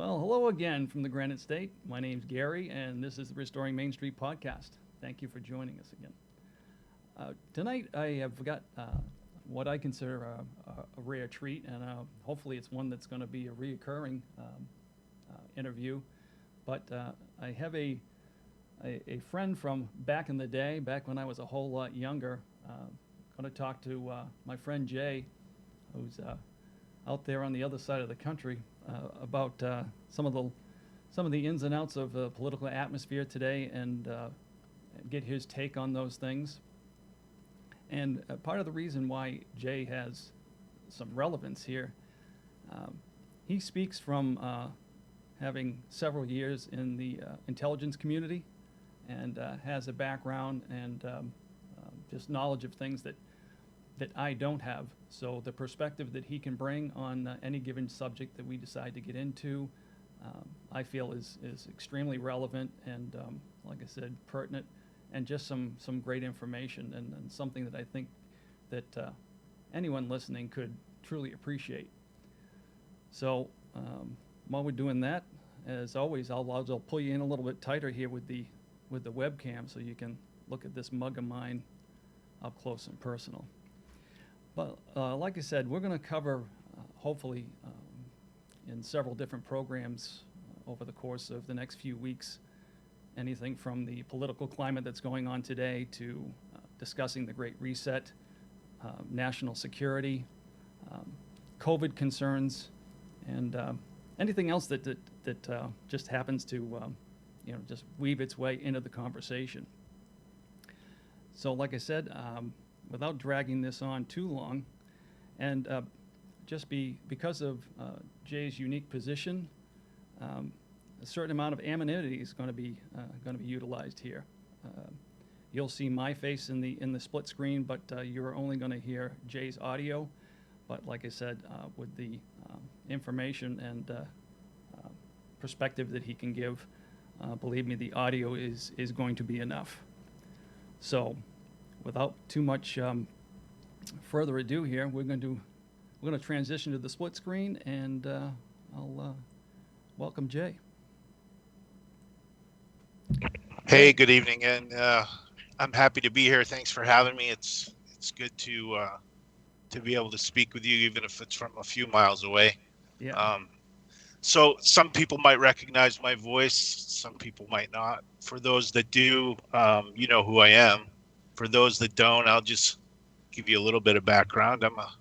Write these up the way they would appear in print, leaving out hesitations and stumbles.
Well, hello again from the Granite State. My name's Gary, and this is the Restoring Main Street podcast. Thank you for joining us again. Tonight, I have got what I consider a rare treat, and hopefully it's one that's going to be a reoccurring interview. But I have a friend from back in the day, back when I was a whole lot younger. Going to talk to my friend Jay, who's out there on the other side of the country, about some of the ins and outs of the political atmosphere today, and get his take on those things. And part of the reason why Jay has some relevance here, he speaks from having several years in the intelligence community, and has a background and just knowledge of things that I don't have. So the perspective that he can bring on any given subject that we decide to get into, I feel is extremely relevant and, like I said, pertinent, and just some great information, and something that I think that anyone listening could truly appreciate. So while we're doing that, as always, I'll pull you in a little bit tighter here with the webcam, so you can look at this mug of mine up close and personal. But like I said, we're going to cover, hopefully, in several different programs over the course of the next few weeks, anything from the political climate that's going on today to discussing the Great Reset, national security, COVID concerns, and anything else that just happens to just weave its way into the conversation. So like I said, without dragging this on too long, and because of Jay's unique position, a certain amount of anonymity is going to be utilized here. You'll see my face in the split screen, but you're only going to hear Jay's audio. But like I said, with the information and perspective that he can give, believe me, the audio is going to be enough. So, without too much further ado here, we're going to transition to the split screen, and I'll welcome Jay. Hey, good evening, and I'm happy to be here. Thanks for having me. It's good to be able to speak with you, even if it's from a few miles away. Yeah. So some people might recognize my voice, some people might not. For those that do, you know who I am. For those that don't, I'll just give you a little bit of background. I'm a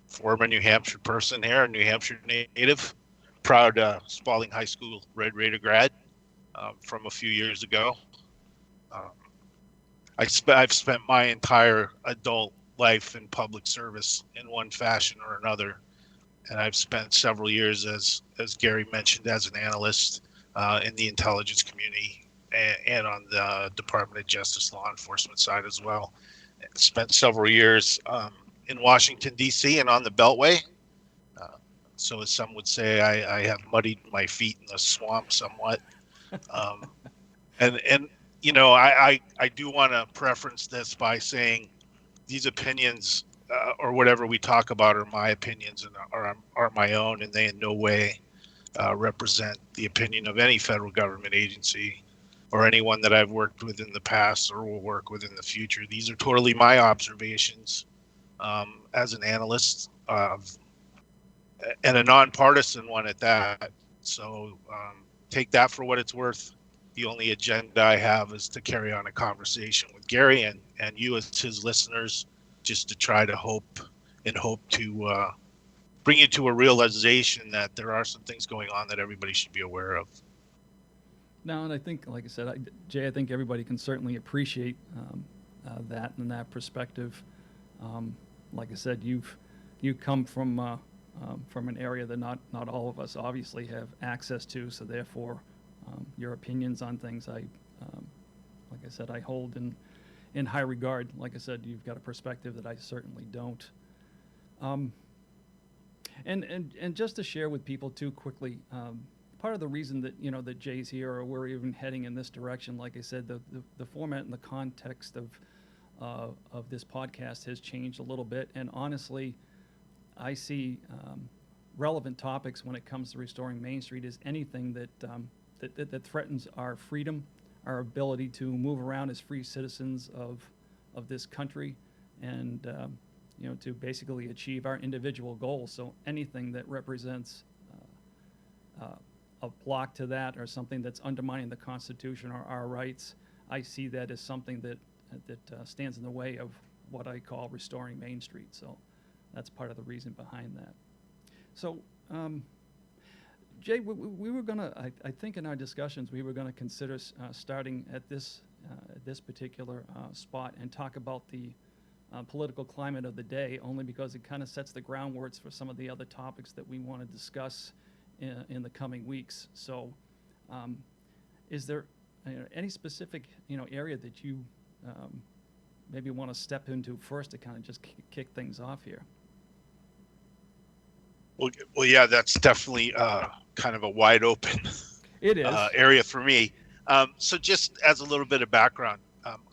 former New Hampshire person here, a New Hampshire native, proud Spalding High School Red Raider grad from a few years ago. I've spent my entire adult life in public service in one fashion or another, and I've spent several years, as Gary mentioned, as an analyst in the intelligence community and on the Department of Justice law enforcement side as well. Spent several years in Washington, D.C. and on the Beltway. So as some would say, I have muddied my feet in the swamp somewhat. And you know, I do want to preference this by saying these opinions or whatever we talk about are my opinions and are my own, and they in no way represent the opinion of any federal government agency or anyone that I've worked with in the past or will work with in the future. These are totally my observations as an analyst, and a nonpartisan one at that. So take that for what it's worth. The only agenda I have is to carry on a conversation with Gary and you as his listeners, just to try to hope to bring you to a realization that there are some things going on that everybody should be aware of. No, and I think, like I said, Jay, I think everybody can certainly appreciate that and that perspective. Like I said, you come from an area that not all of us obviously have access to, so therefore your opinions on things, like I said, I hold in high regard. Like I said, you've got a perspective that I certainly don't. And just to share with people too quickly, part of the reason that that Jay's here, or we're even heading in this direction, like I said, the format and the context of this podcast has changed a little bit, and honestly, I see relevant topics when it comes to restoring Main Street is anything that threatens our freedom, our ability to move around as free citizens of this country, and to basically achieve our individual goals. So anything that represents a block to that, or something that's undermining the Constitution or our rights, I see that as something that stands in the way of what I call restoring Main Street. So that's part of the reason behind that. So, Jay, we were gonna, I think in our discussions, we were gonna consider starting at this particular spot and talk about the political climate of the day, only because it kind of sets the groundwork for some of the other topics that we want to discuss in the coming weeks. So, is there any specific area that you maybe want to step into first to kind of just kick things off here? Well, yeah, that's definitely kind of a wide open It is. area for me. So just as a little bit of background,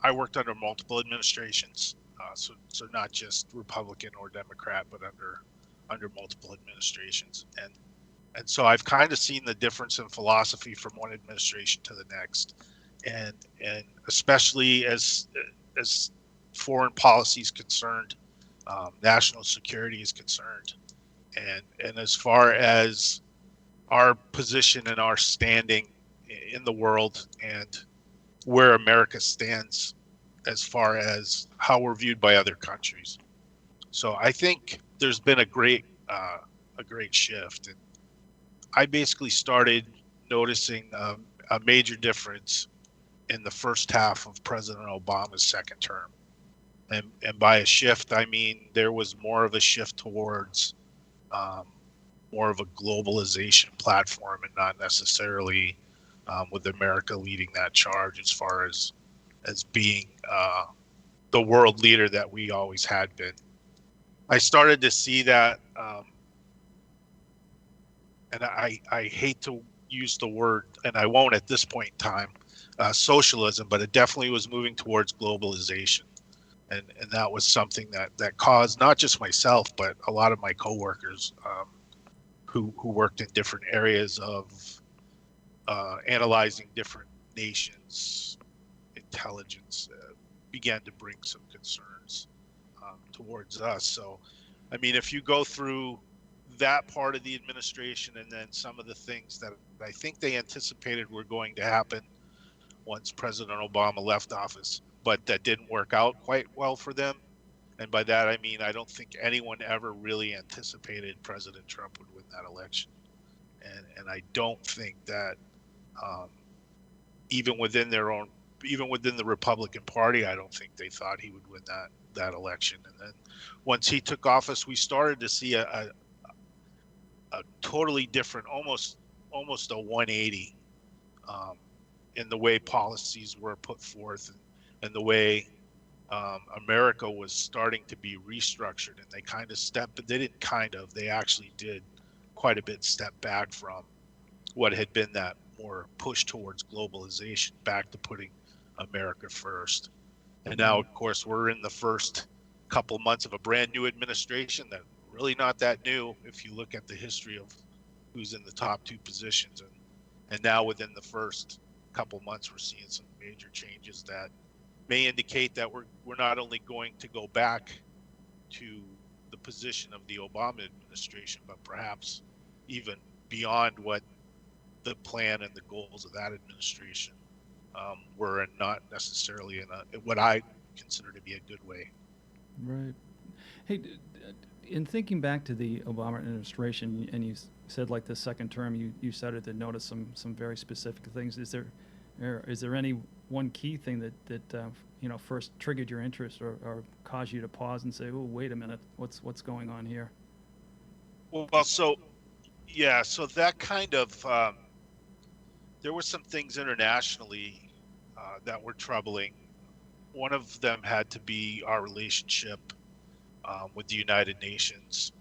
I worked under multiple administrations, so not just Republican or Democrat, but under multiple administrations, and so I've kind of seen the difference in philosophy from one administration to the next, and especially as foreign policy is concerned, national security is concerned. And as far as our position and our standing in the world and where America stands as far as how we're viewed by other countries. So I think there's been a great shift. And I basically started noticing a major difference in the first half of President Obama's second term. And by a shift, I mean there was more of a shift towards more of a globalization platform, and not necessarily with America leading that charge as far as being the world leader that we always had been. I started to see that, and I hate to use the word, and I won't at this point in time, socialism, but it definitely was moving towards globalization. And that was something that caused not just myself, but a lot of my coworkers who worked in different areas of analyzing different nations' intelligence began to bring some concerns towards us. So, I mean, if you go through that part of the administration and then some of the things that I think they anticipated were going to happen once President Obama left office, but that didn't work out quite well for them. And by that, I mean, I don't think anyone ever really anticipated President Trump would win that election. And I don't think that even within the Republican Party, I don't think they thought he would win that election. And then once he took office, we started to see a totally different, almost a 180 in the way policies were put forth and the way America was starting to be restructured. And they actually did quite a bit step back from what had been that more push towards globalization, back to putting America first. And now, of course, we're in the first couple months of a brand new administration that really not that new if you look at the history of who's in the top two positions. And now within the first couple months, we're seeing some major changes that may indicate that we're not only going to go back to the position of the Obama administration, but perhaps even beyond what the plan and the goals of that administration were, and not necessarily in what I consider to be a good way. Right. Hey, in thinking back to the Obama administration, and you said like the second term, you started to notice some very specific things. Is there any one key thing that first triggered your interest or caused you to pause and say, "Oh, wait a minute, what's going on here"? Well, so that kind of there were some things internationally that were troubling. One of them had to be our relationship with the United Nations.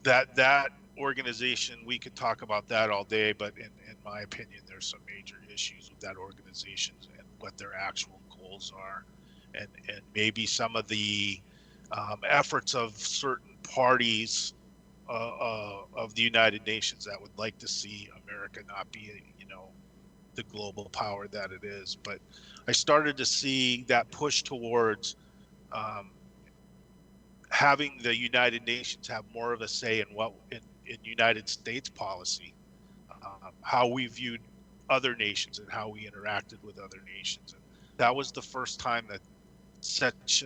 That organization, we could talk about that all day, but in my opinion, there's some major issues with that organization and what their actual goals are, and maybe some of the efforts of certain parties of the United Nations that would like to see America not be, the global power that it is. But I started to see that push towards um, having the United Nations have more of a say in in United States policy, how we viewed other nations and how we interacted with other nations. And that was the first time that such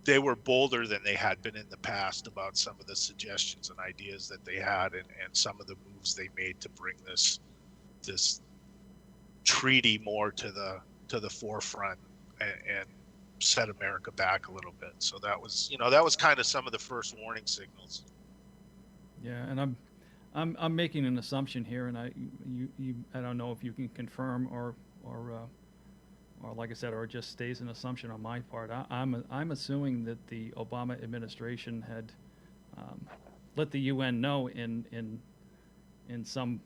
they were bolder than they had been in the past about some of the suggestions and ideas that they had, and some of the moves they made to bring this treaty more to the forefront, and set America back a little bit. So that was kind of some of the first warning signals. Yeah, and I'm making an assumption here, and I don't know if you can confirm or like I said, or it just stays an assumption on my part. I'm assuming that the Obama administration had let the UN know in some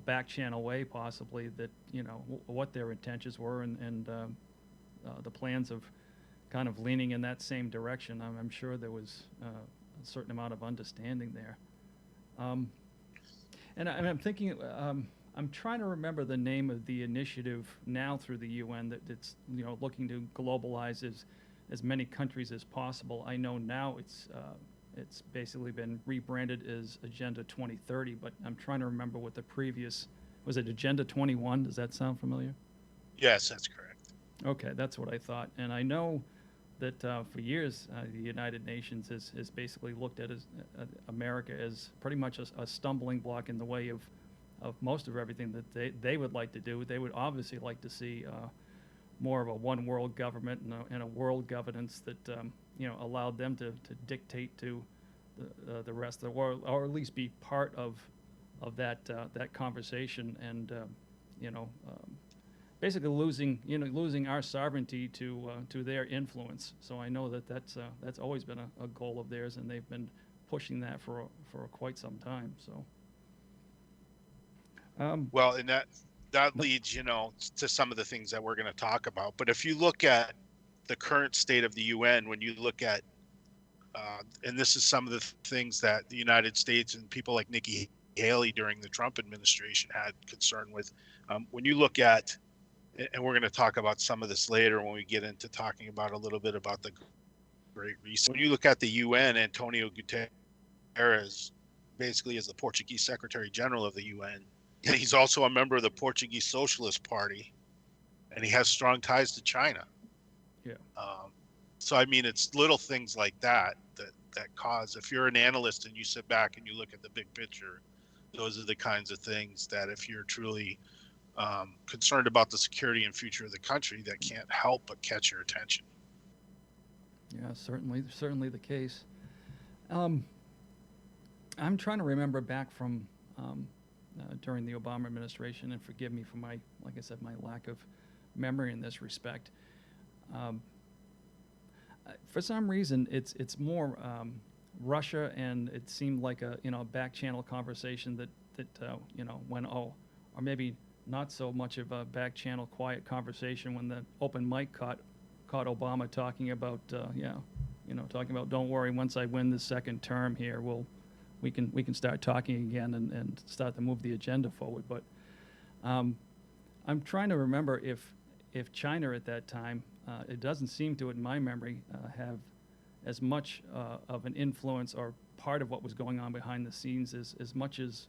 back channel way possibly that what their intentions were, and the plans of kind of leaning in that same direction. I'm sure there was a certain amount of understanding there. Um, I'm thinking, I'm trying to remember the name of the initiative now through the UN that's looking to globalize as many countries as possible. I know now it's basically been rebranded as Agenda 2030, but I'm trying to remember what the previous was. It Agenda 21? Does that sound familiar? Yes, that's correct. Okay, that's what I thought, and I know that for years the United Nations has basically looked at America as pretty much a stumbling block in the way of most of everything that they would like to do. They would obviously like to see more of a one world government and a world governance that allowed them to dictate to the rest of the world, or at least be part of that conversation, and basically losing our sovereignty to their influence. So I know that's always been a goal of theirs, and they've been pushing that for quite some time. So. Well, and that leads, to some of the things that we're going to talk about. But if you look at the current state of the UN, when you look at, and this is some of the things that the United States and people like Nikki Haley during the Trump administration had concern with, when you look at, and we're going to talk about some of this later when we get into talking about a little bit about the Great Reset. When you look at the UN, Antonio Guterres basically is the Portuguese Secretary General of the UN. He's also a member of the Portuguese Socialist Party, and he has strong ties to China. Yeah. So I mean, it's little things like that cause. If you're an analyst and you sit back and you look at the big picture, those are the kinds of things that, if you're truly concerned about the security and future of the country, that can't help but catch your attention. Yeah, certainly the case. I'm trying to remember back from during the Obama administration, and forgive me for like I said, my lack of memory in this respect. For some reason, it's more Russia, and it seemed like a back channel conversation that went or maybe not so much of a back channel quiet conversation when the open mic caught Obama talking about talking about, don't worry, once I win this second term here, we can start talking again and start to move the agenda forward. But I'm trying to remember if China at that time, it doesn't seem to, in my memory, have as much of an influence or part of what was going on behind the scenes as much as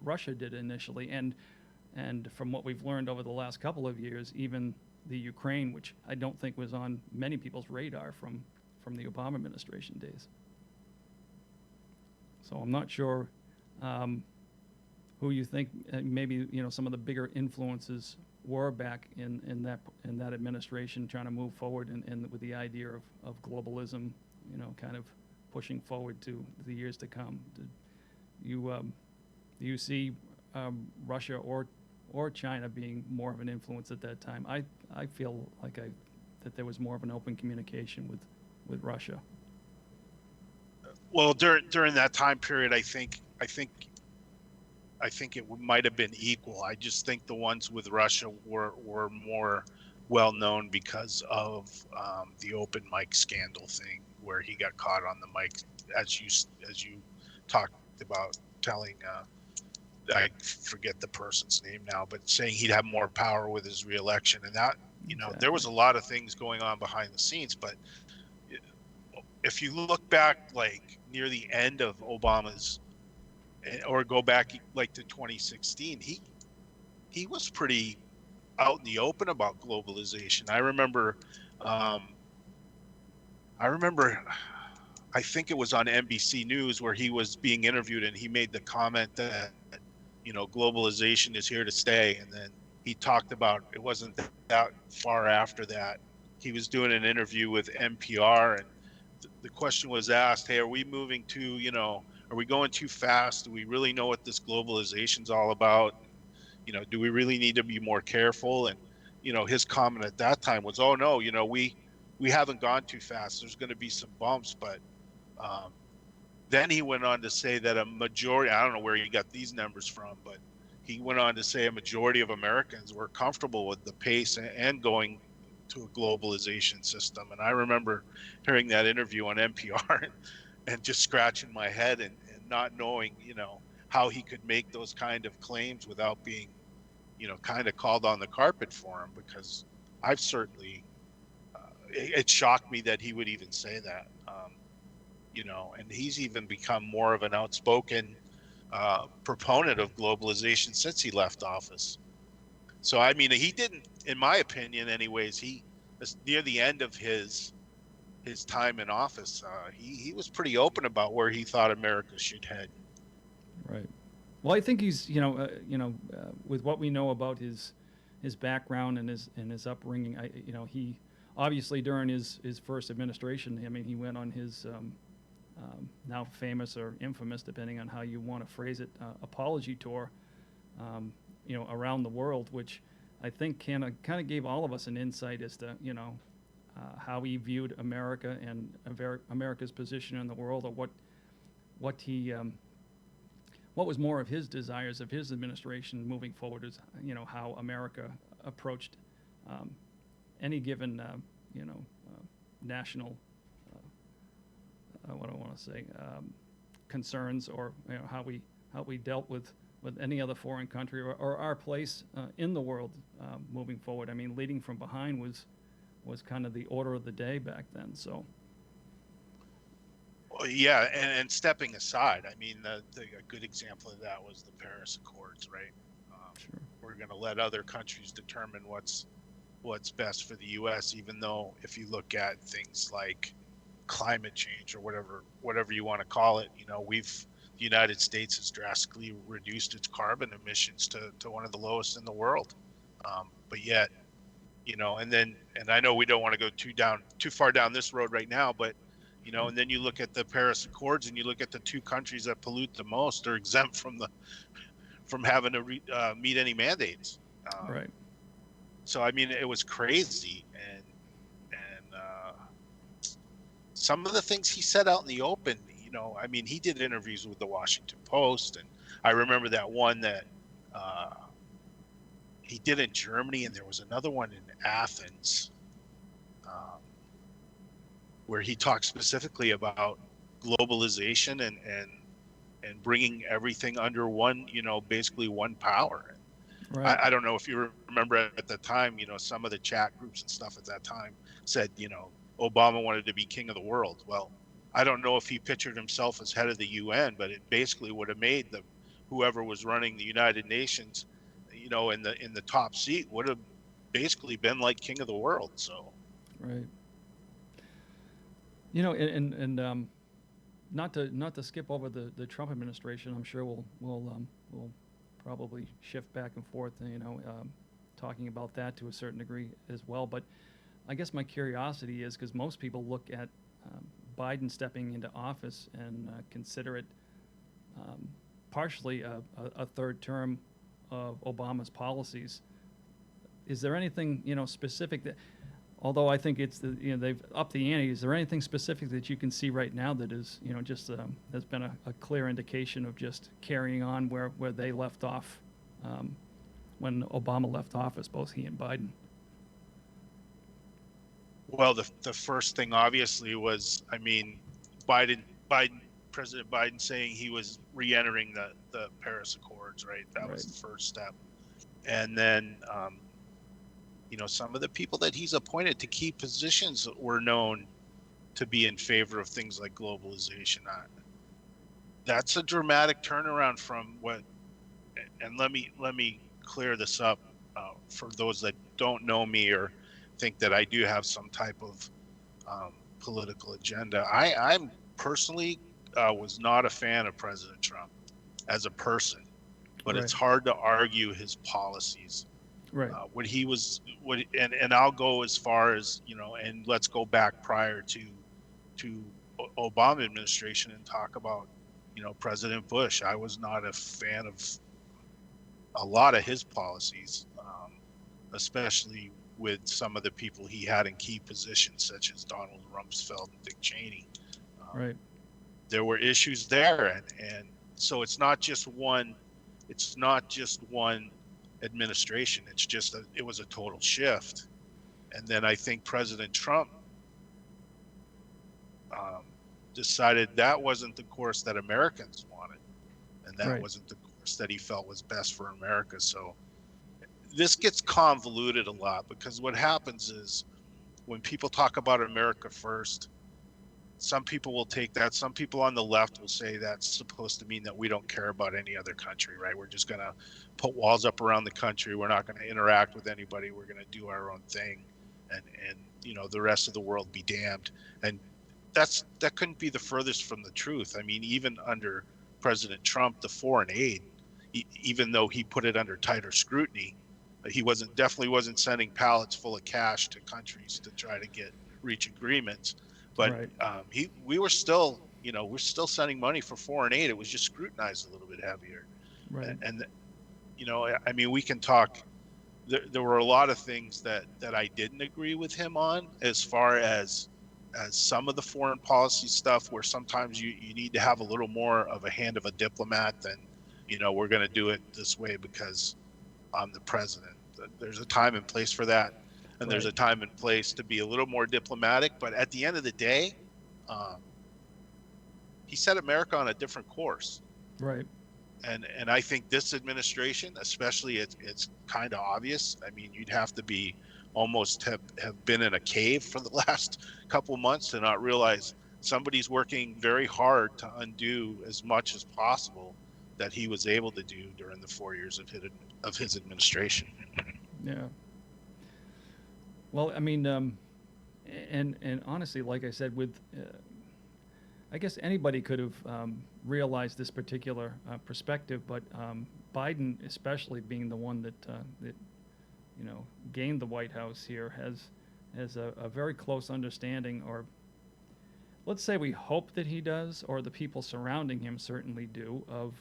Russia did initially. And from what we've learned over the last couple of years, even the Ukraine, which I don't think was on many people's radar from the Obama administration days. So I'm not sure who you think maybe some of the bigger influences were back in that administration, trying to move forward and with the idea of globalism, kind of pushing forward to the years to come. Do you see Russia or China being more of an influence at that time? I feel like that there was more of an open communication with Russia. Well, during that time period, I think it might have been equal. I just think the ones with Russia were more well known because of the open mic scandal thing where he got caught on the mic, as you talked about, telling I forget the person's name now, but saying he'd have more power with his reelection, and that there was a lot of things going on behind the scenes. But if you look back like near the end of Obama's, or go back like to 2016, he was pretty out in the open about globalization. Um, I remember, I think it was on NBC News where he was being interviewed, and he made the comment that, globalization is here to stay. And then he talked about, it wasn't that far after that, he was doing an interview with NPR, and the question was asked, hey, are we moving too, are we going too fast? Do we really know what this globalization's all about? Do we really need to be more careful? And, his comment at that time was, oh no, we haven't gone too fast. There's going to be some bumps. But um, then he went on to say that a majority, I don't know where he got these numbers from, but he went on to say a majority of Americans were comfortable with the pace and going to a globalization system. And I remember hearing that interview on NPR and just scratching my head and not knowing, how he could make those kind of claims without being, kind of called on the carpet for him, because I've certainly, it shocked me that he would even say that, and he's even become more of an outspoken proponent of globalization since he left office. So, I mean, he didn't, in my opinion anyways, near the end of his time in office, he was pretty open about where he thought America should head. Right. Well, I think he's, with what we know about his background and his upbringing, he obviously during his first administration, I mean, he went on his now famous or infamous, depending on how you want to phrase it, apology tour, around the world, which I think kind of gave all of us an insight as to, how he viewed America and America's position in the world, or what was more of his desires of his administration moving forward, is how America approached any given national what I want to say concerns, or how we dealt with any other foreign country, or our place in the world moving forward. I mean, leading from behind was kind of the order of the day back then. So. Well, yeah, and stepping aside, I mean, a good example of that was the Paris Accords, right? Sure. We're going to let other countries determine what's best for the U.S., even though if you look at things like climate change or whatever you want to call it, the United States has drastically reduced its carbon emissions to one of the lowest in the world. But yet, and I know we don't want to go too far down this road right now, but and then you look at the Paris Accords and you look at the two countries that pollute the most are exempt from having to meet any mandates. Right. So I mean, it was crazy, and some of the things he said out in the open, I mean, he did interviews with the Washington Post, and I remember that one that he did in Germany, and there was another one in Athens, where he talked specifically about globalization and bringing everything under one, basically one power. Right. I don't know if you remember at the time, some of the chat groups and stuff at that time said, Obama wanted to be king of the world. Well, I don't know if he pictured himself as head of the UN, but it basically would have made whoever was running the United Nations, in the top seat, would have basically been like king of the world. So. Right. And not to skip over the Trump administration, I'm sure we'll probably shift back and forth, talking about that to a certain degree as well. But I guess my curiosity is, because most people look at Biden stepping into office and consider it partially a third term of Obama's policies. Is there anything specific that, although I think it's they've upped the ante, is there anything specific that you can see right now that is just has been a clear indication of just carrying on where they left off when Obama left office, both he and Biden? Well, the first thing obviously was, I mean, Biden, Biden, President Biden saying he was re-entering the Paris Accords, right? That was Right. the first step. And then, some of the people that he's appointed to key positions were known to be in favor of things like globalization. That's a dramatic turnaround from what, and let me clear this up for those that don't know me or think that I do have some type of political agenda. I'm personally was not a fan of President Trump as a person, but Right. it's hard to argue his policies. Right. And I'll go as far as, and let's go back prior to Obama administration and talk about, President Bush. I was not a fan of a lot of his policies, especially with some of the people he had in key positions, such as Donald Rumsfeld and Dick Cheney. Um, Right. there were issues there, and so it's not just one. It's not just one administration. It was a total shift. And then I think President Trump um, decided that wasn't the course that Americans wanted, and that Right. wasn't the course that he felt was best for America. So this gets convoluted a lot, because what happens is when people talk about America first, some people will take that. Some people on the left will say that's supposed to mean that we don't care about any other country, right? We're just going to put walls up around the country. We're not going to interact with anybody. We're going to do our own thing, and the rest of the world be damned. And that couldn't be the furthest from the truth. I mean, even under President Trump, the foreign aid, even though he put it under tighter scrutiny, he definitely wasn't sending pallets full of cash to countries to try to reach agreements. But Right. we were still, we're still sending money for foreign aid. It was just scrutinized a little bit heavier. Right. And I mean, we can talk. There were a lot of things that I didn't agree with him on, as far as some of the foreign policy stuff, where sometimes you need to have a little more of a hand of a diplomat than, we're going to do it this way because I'm the president. There's a time and place for that, and there's Right. a time and place to be a little more diplomatic. But at the end of the day, um, he set America on a different course. Right. And I think this administration, especially, it's kind of obvious. I mean, you'd have to be almost have been in a cave for the last couple of months to not realize somebody's working very hard to undo as much as possible that he was able to do during the 4 years of his administration. Yeah. Well, I mean, and honestly, like I said, I guess anybody could have realized this particular perspective, but Biden, especially being the one that gained the White House here, has a very close understanding, or let's say we hope that he does, or the people surrounding him certainly do, of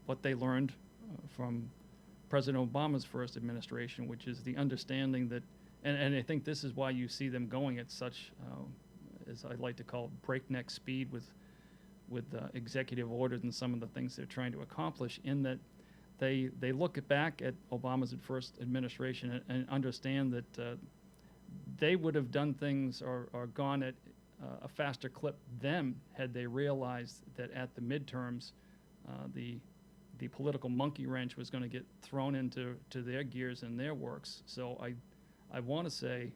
what they learned from President Obama's first administration, which is the understanding that, and I think this is why you see them going at such, as I like to call, breakneck speed with executive orders and some of the things they're trying to accomplish, in that they look back at Obama's first administration and understand that they would have done things or gone at a faster clip then, had they realized that at the midterms the political monkey wrench was going to get thrown into their gears and their works. So I want to say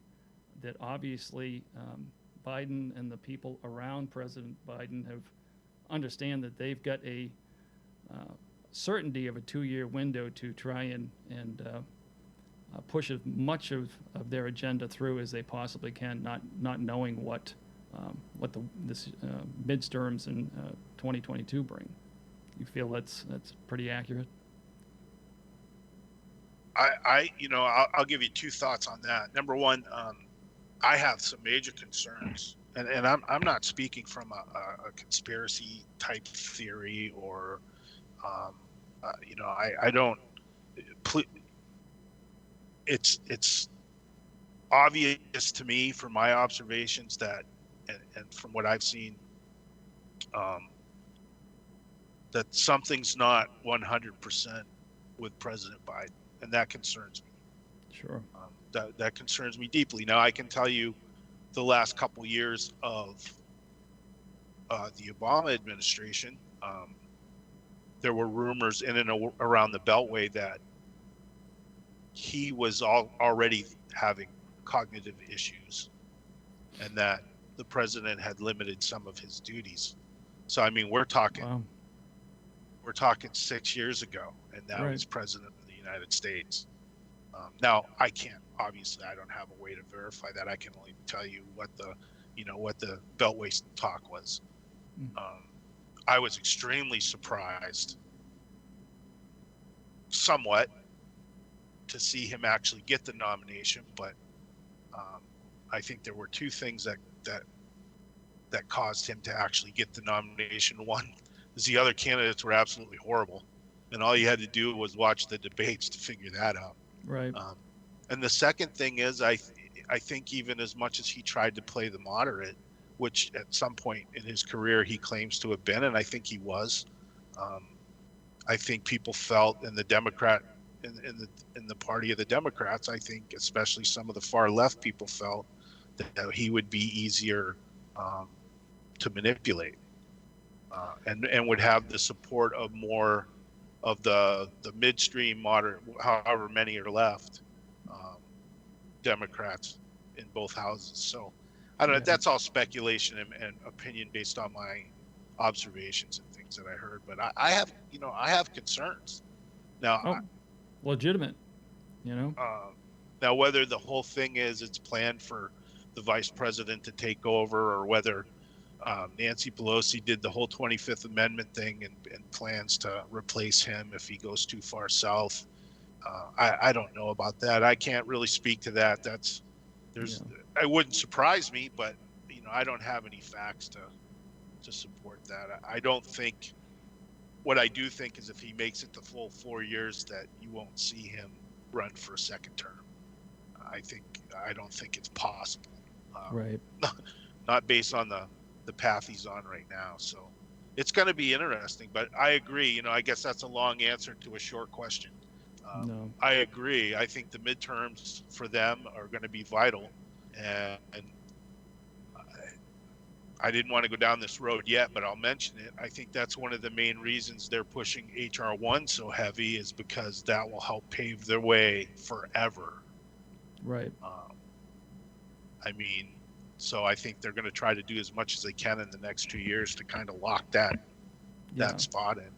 that obviously Biden and the people around President Biden understand that they've got a certainty of a 2-year window to try and push as much of their agenda through as they possibly can, not knowing what this midterms in 2022 bring. You feel that's pretty accurate? I'll give you two thoughts on that. Number one, I have some major concerns, and I'm not speaking from a conspiracy type theory, or I don't. It's obvious to me from my observations that, and from what I've seen, that something's not 100% with President Biden, and that concerns me. Sure. that concerns me deeply. Now, I can tell you the last couple years of the Obama administration, there were rumors in and around the Beltway that he was already having cognitive issues and that the president had limited some of his duties. So, I mean, we're talking Wow. 6 years ago, and now Right. he's president of the United States. Now, I don't have a way to verify that. I can only tell you what the Beltway talk was. I was extremely surprised, somewhat, to see him actually get the nomination, but I think there were two things that caused him to actually get the nomination. One is the other candidates were absolutely horrible, and all you had to do was watch the debates to figure that out. Right. And the second thing is, I think even as much as he tried to play the moderate, which at some point in his career he claims to have been, and I think he was, I think people felt in the Democrat, in the party of the Democrats, I think especially some of the far left people felt that he would be easier to manipulate, and would have the support of more of the midstream moderate, however many are left, Democrats in both houses. So I don't know. Yeah. That's all speculation and opinion based on my observations and things that I heard. But I have concerns now. Oh, legitimate. Now, whether the whole thing is it's planned for the vice president to take over, or whether Nancy Pelosi did the whole 25th Amendment thing and plans to replace him if he goes too far south. I don't know about that. I can't really speak to that. It wouldn't surprise me, but I don't have any facts to support that. I don't think. What I do think is if he makes it the full 4 years, that you won't see him run for a second term. I don't think it's possible. Right. Not based on the path he's on right now. So it's going to be interesting, but I agree. I guess that's a long answer to a short question. No. I agree. I think the midterms for them are going to be vital, and I didn't want to go down this road yet, but I'll mention it. I think that's one of the main reasons they're pushing HR 1 so heavy, is because that will help pave their way forever. Right. So I think they're going to try to do as much as they can in the next 2 years to kind of lock that spot in.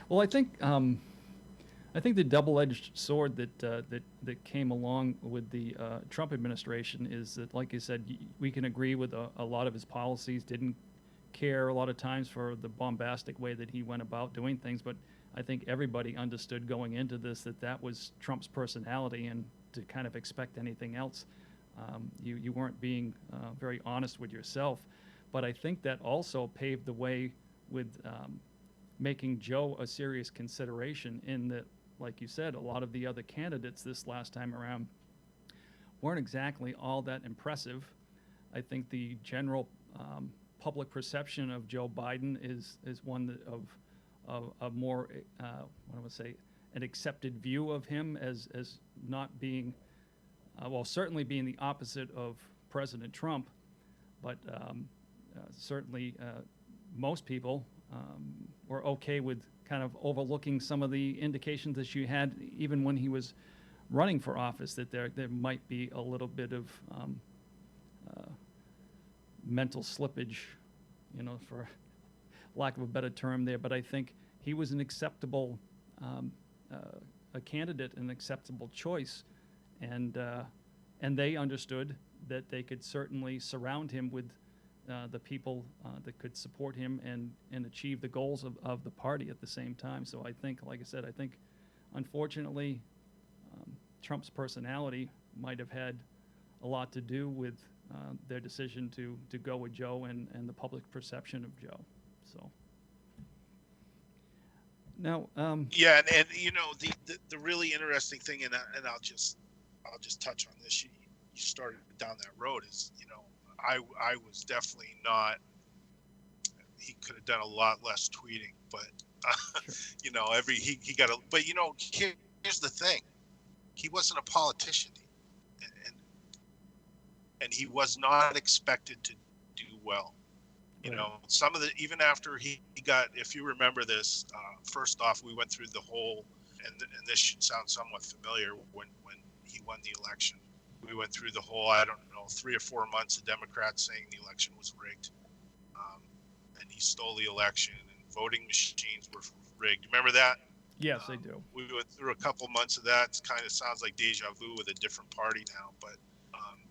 Well, I think the double-edged sword that came along with the Trump administration is that, like you said, we can agree with a lot of his policies. Didn't care a lot of times for the bombastic way that he went about doing things, but I think everybody understood going into this that was Trump's personality, and to kind of expect anything else, you weren't being very honest with yourself. But I think that also paved the way with making Joe a serious consideration, in that, like you said, a lot of the other candidates this last time around weren't exactly all that impressive. I think the general public perception of Joe Biden is one that of more, what I would say, an accepted view of him as not being, certainly being the opposite of President Trump, but certainly most people were okay with kind of overlooking some of the indications that you had even when he was running for office, that there might be a little bit of mental slippage, for lack of a better term there. But I think he was an acceptable a candidate, an acceptable choice, and they understood that they could certainly surround him with the people that could support him and achieve the goals of the party at the same time. So I think, like I said, unfortunately, Trump's personality might have had a lot to do with their decision to go with Joe and the public perception of Joe. So now, yeah, and the really interesting thing, and I'll just touch on this. You started down that road, is I was definitely not. He could have done a lot less tweeting, but sure. he got a. But here's the thing, he wasn't a politician, and he was not expected to do well. You Right. know, some of the, even after he got, if you remember this, first off, we went through the whole, and this should sound somewhat familiar, when he won the election. We went through the whole, I don't know, 3 or 4 months of Democrats saying the election was rigged. And he stole the election, and voting machines were rigged. Remember that? Yes, I do. We went through a couple months of that. It kind of sounds like deja vu with a different party now. But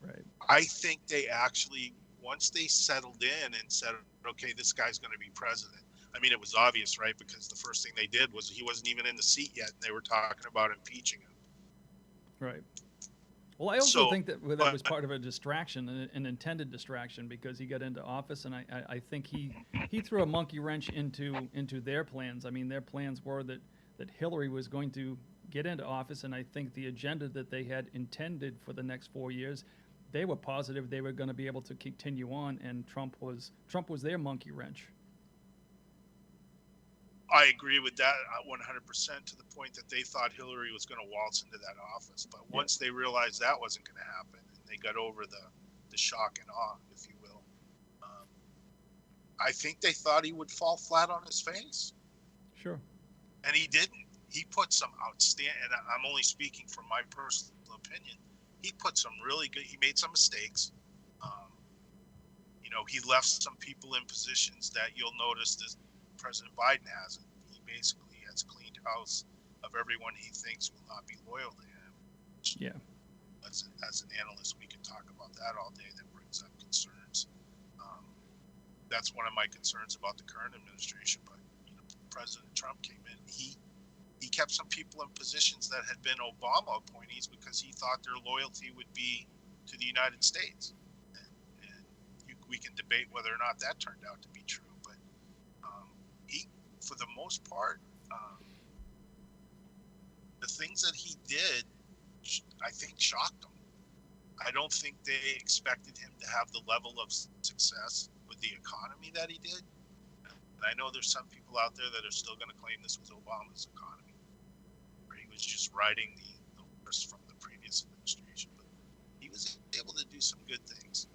Right. I think they actually, once they settled in and said, okay, this guy's going to be president. I mean, it was obvious, right? Because the first thing they did was he wasn't even in the seat yet, and they were talking about impeaching him. Right. Well, I also So, think that that but was part of a distraction, an intended distraction, because he got into office, and I think he threw a monkey wrench into their plans. I mean, their plans were that Hillary was going to get into office, and I think the agenda that they had intended for the next 4 years, they were positive they were going to be able to continue on, and Trump was their monkey wrench. I agree with that 100%, to the point that they thought Hillary was going to waltz into that office. But once they realized that wasn't going to happen, and they got over the shock and awe, if you will, I think they thought he would fall flat on his face. Sure. And he didn't. He put some outstanding, and I'm only speaking from my personal opinion, he put some really good, he made some mistakes. You know, he left some people in positions that you'll notice that President Biden hasn't. He basically has cleaned house of everyone he thinks will not be loyal to him. Yeah. As an analyst, we can talk about that all day. That brings up concerns. That's one of my concerns about the current administration. But you know, President Trump came in. He kept some people in positions that had been Obama appointees because he thought their loyalty would be to the United States. And we can debate whether or not that turned out to be true. But he, for the most part, the things that he did, I think, shocked them. I don't think they expected him to have the level of success with the economy that he did. And I know there's some people out there that are still going to claim this was Obama's economy, where he was just riding the horse from the previous administration. But he was able to do some good things.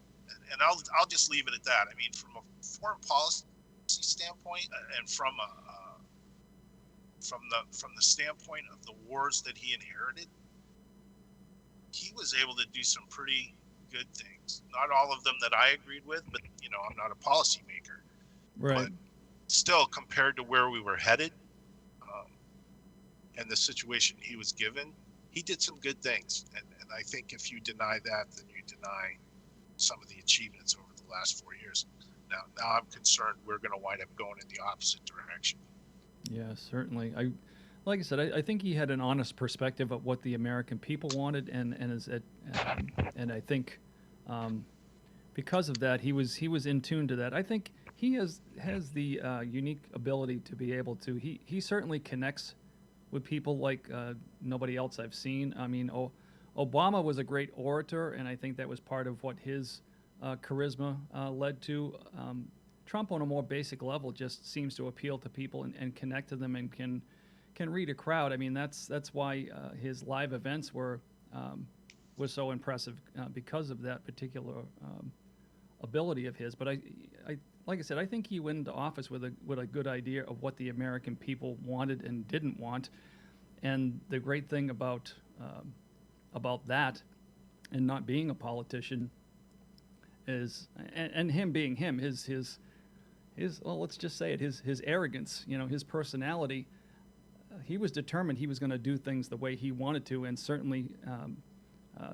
And I'll just leave it at that. I mean, from a foreign policy standpoint, and from the standpoint of the wars that he inherited, he was able to do some pretty good things. Not all of them that I agreed with, but you know, I'm not a policymaker. Right. But still, compared to where we were headed, and the situation he was given, he did some good things. And I think if you deny that, then you deny some of the achievements over the last 4 years. Now I'm concerned we're going to wind up going in the opposite direction. Yeah, certainly. Like I said, I think he had an honest perspective of what the American people wanted, and I think because of that, he was in tune to that. I think he has the unique ability to be able to. He certainly connects with people like nobody else I've seen. I mean, Obama was a great orator, and I think that was part of what his charisma led to. Trump, on a more basic level, just seems to appeal to people and connect to them, and can read a crowd. I mean, that's why his live events were so impressive because of that particular ability of his. But I like I said, I think he went into office with a good idea of what the American people wanted and didn't want. And the great thing about that, and not being a politician, is and him being him, his well, let's just say it, his arrogance, you know, his personality. He was determined he was going to do things the way he wanted to, and certainly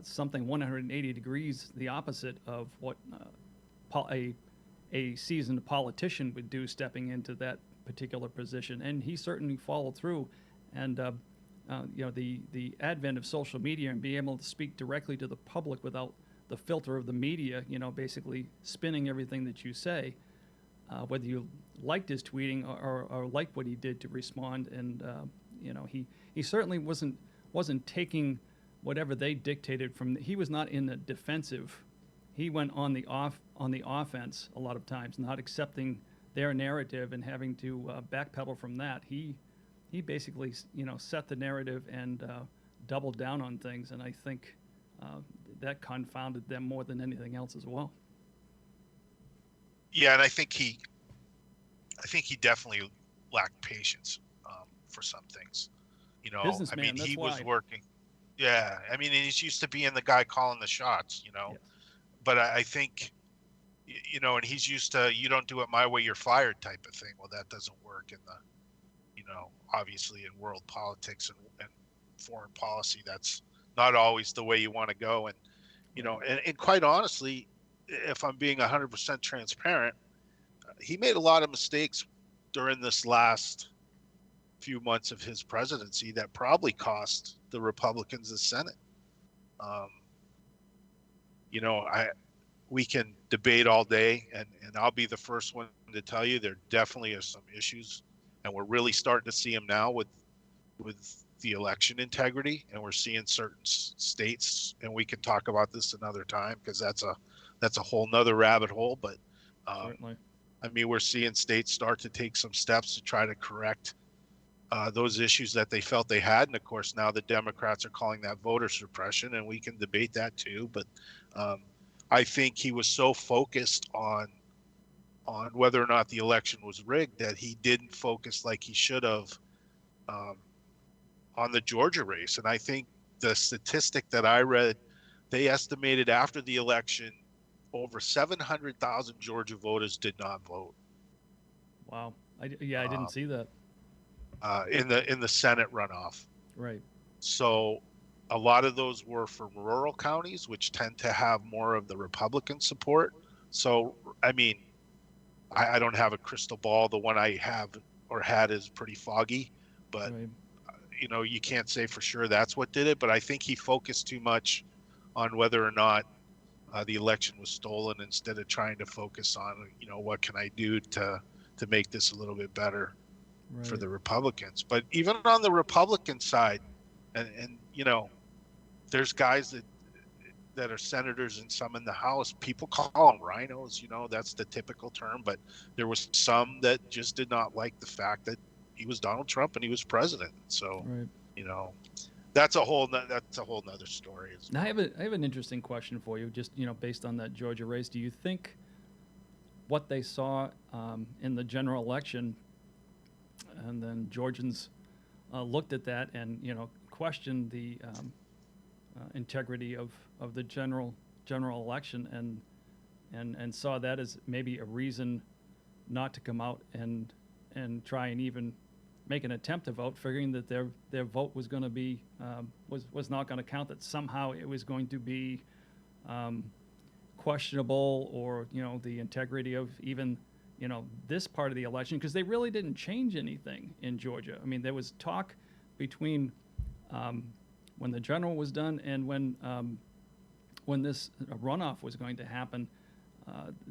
something 180 degrees the opposite of what a seasoned politician would do, stepping into that particular position. And he certainly followed through. And you know, the advent of social media and being able to speak directly to the public without the filter of the media, you know, basically spinning everything that you say, whether you liked his tweeting or liked what he did to respond. And you know, he certainly wasn't taking whatever they dictated from. He was not in the defensive. He went on the offense a lot of times, not accepting their narrative and having to backpedal from that. He basically, you know, set the narrative and doubled down on things. And I think uh, that confounded them more than anything else as well. Yeah, and I think he definitely lacked patience for some things. I mean, Businessman, he that's was why. working. Yeah, I mean, he's used to being the guy calling the shots. Yes, But I think, and he's used to, you don't do it my way, you're fired type of thing. Well, that doesn't work in the, obviously in world politics and foreign policy. That's not always the way you want to go. And, right. and quite honestly, if I'm being 100% transparent, he made a lot of mistakes during this last few months of his presidency that probably cost the Republicans the Senate. Um, I we can debate all day, and I'll be the first one to tell you there definitely are some issues, and we're really starting to see them now with the election integrity, and we're seeing certain states, and we can talk about this another time because that's a whole nother rabbit hole. But Certainly. I mean, we're seeing states start to take some steps to try to correct those issues that they felt they had. And of course, now the Democrats are calling that voter suppression, and we can debate that too. But um, I think he was so focused on whether or not the election was rigged that he didn't focus like he should have um, on the Georgia race. And I think the statistic that I read, they estimated after the election, over 700,000 Georgia voters did not vote. Wow. I didn't Um, see that. in the Senate runoff. Right. So a lot of those were from rural counties, which tend to have more of the Republican support. So, I mean, I don't have a crystal ball. The one I have or had is pretty foggy, but Right. you can't say for sure that's what did it. But I think he focused too much on whether or not the election was stolen instead of trying to focus on, what can I do to make this a little bit better for Right. the Republicans. But even on the Republican side, and there's guys that are senators and some in the House. People call them rhinos. That's the typical term. But there was some that just did not like the fact that he was Donald Trump and he was president. So, Right. you know, that's a whole nother story as Now well. I have an interesting question for you. Just based on that Georgia race, do you think what they saw in the general election, and then Georgians looked at that and questioned the integrity of the general election, and saw that as maybe a reason not to come out and try and even make an attempt to vote, figuring that their vote was going to be was not going to count, that somehow it was going to be questionable, or the integrity of even this part of the election, because they really didn't change anything in Georgia. I mean, there was talk between when the general was done and when this runoff was going to happen.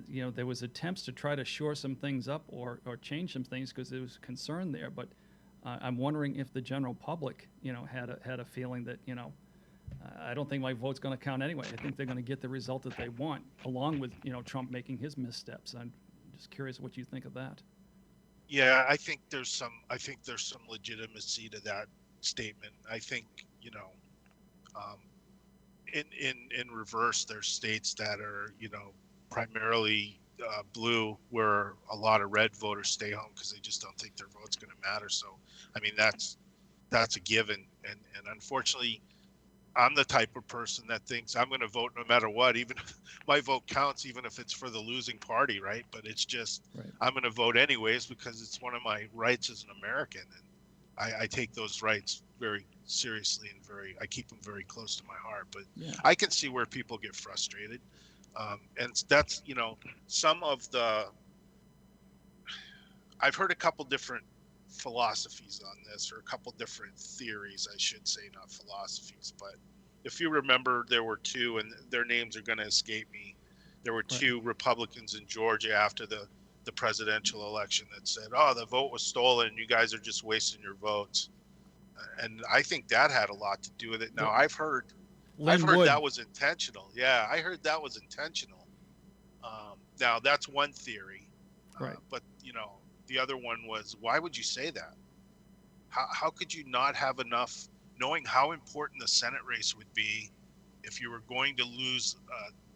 There was attempts to try to shore some things up or change some things because there was concern there. But I'm wondering if the general public, had a feeling that, I don't think my vote's going to count anyway. I think they're going to get the result that they want, along with, Trump making his missteps. I'm just curious what you think of that. Yeah, I think there's some legitimacy to that statement. I think, um, in reverse, there's states that are, primarily blue, where a lot of red voters stay home because they just don't think their vote's going to matter. So, I mean, that's a given, and unfortunately, I'm the type of person that thinks I'm going to vote no matter what, even if my vote counts, even if it's for the losing party, right? But it's just Right. I'm going to vote anyways because it's one of my rights as an American, and I take those rights very seriously and I keep them very close to my heart. But Yeah. I can see where people get frustrated, and that's some of the. I've heard a couple different philosophies on this, or a couple different theories, I should say, not philosophies. But if you remember, there were two, and their names are going to escape me. There were Right. two Republicans in Georgia after the presidential election that said, "Oh, the vote was stolen. You guys are just wasting your votes." And I think that had a lot to do with it. Now, Li- I've Lynn heard Wood. that was intentional. Yeah, I heard that was intentional. Now that's one theory, Right. but the other one was, why would you say that? How could you not have enough, knowing how important the Senate race would be? if you were going to lose,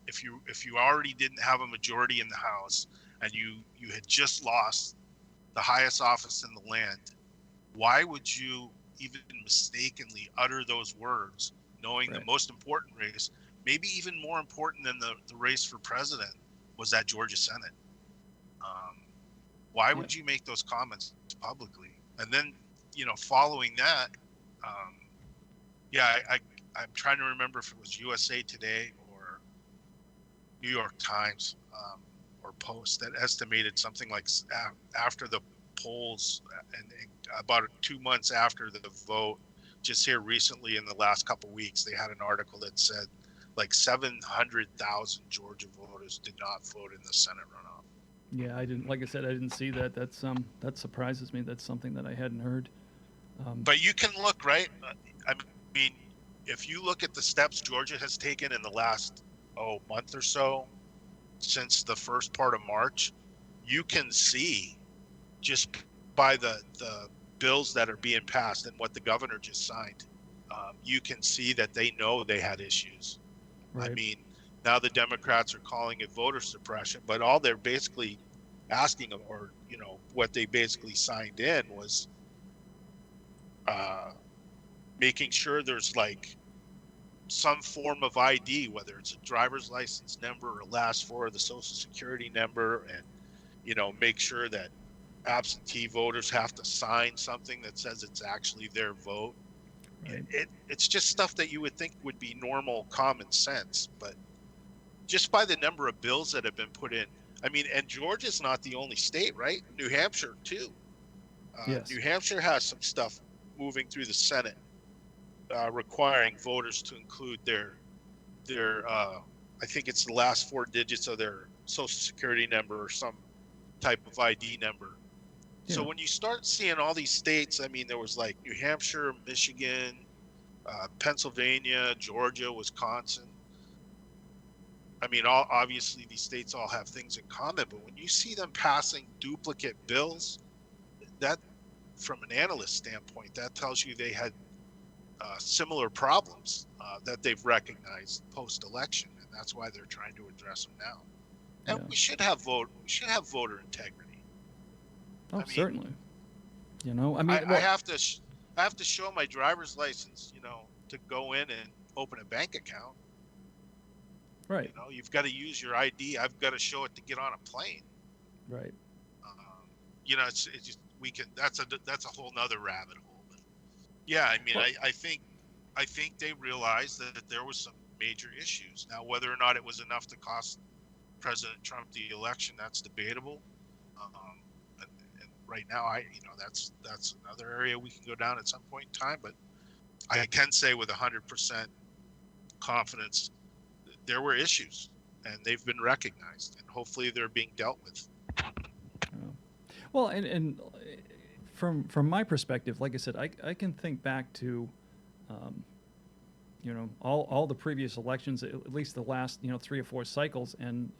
if you already didn't have a majority in the House and you had just lost the highest office in the land, why would you even mistakenly utter those words, knowing the Right. most important race, maybe even more important than the race for president, was that Georgia Senate? Why Yeah. would you make those comments publicly? And then, following that, um, yeah, I'm trying to remember if it was USA Today or New York Times or Post that estimated something like after the polls and about 2 months after the vote, just here recently in the last couple of weeks, they had an article that said like 700,000 Georgia voters did not vote in the Senate runoff. Yeah, I didn't. Like I said, I didn't see that. That surprises me. That's something that I hadn't heard. But you can look, right? I mean, if you look at the steps Georgia has taken in the last month or so, since the first part of March, you can see just by the bills that are being passed and what the governor just signed, you can see that they know they had issues. I Right. mean, now the Democrats are calling it voter suppression, but all they're basically asking, or what they basically signed in was uh, making sure there's like some form of ID, whether it's a driver's license number or last four of the social security number, and make sure that absentee voters have to sign something that says it's actually their vote. Right. It's just stuff that you would think would be normal common sense, but just by the number of bills that have been put in. I mean, and Georgia's not the only state, right? New Hampshire too. Yes. New Hampshire has some stuff moving through the Senate requiring voters to include their I think it's the last four digits of their social security number or some type of ID number. So Yeah. when you start seeing all these states, I mean, there was like New Hampshire, Michigan, Pennsylvania, Georgia, Wisconsin. I mean, obviously these states all have things in common, but when you see them passing duplicate bills, that, from an analyst standpoint, that tells you they had similar problems that they've recognized post-election, and that's why they're trying to address them now. And Yeah. we should have voter integrity. Oh, I mean, certainly. I I, mean, I well, have to I have to show my driver's license, to go in and open a bank account. right. You've got to use your ID. I've got to show it to get on a plane. Right. It's just that's a whole nother rabbit hole. But yeah, I mean, Well, I think they realized that there was some major issues. Now, whether or not it was enough to cost President Trump the election, that's debatable. Um, and right now, that's another area we can go down at some point in time. But I can say with 100% confidence, there were issues, and they've been recognized, and hopefully they're being dealt with. well, and from my perspective, like I said, I can think back to, um, all the previous elections, at least the last 3 or 4 cycles, and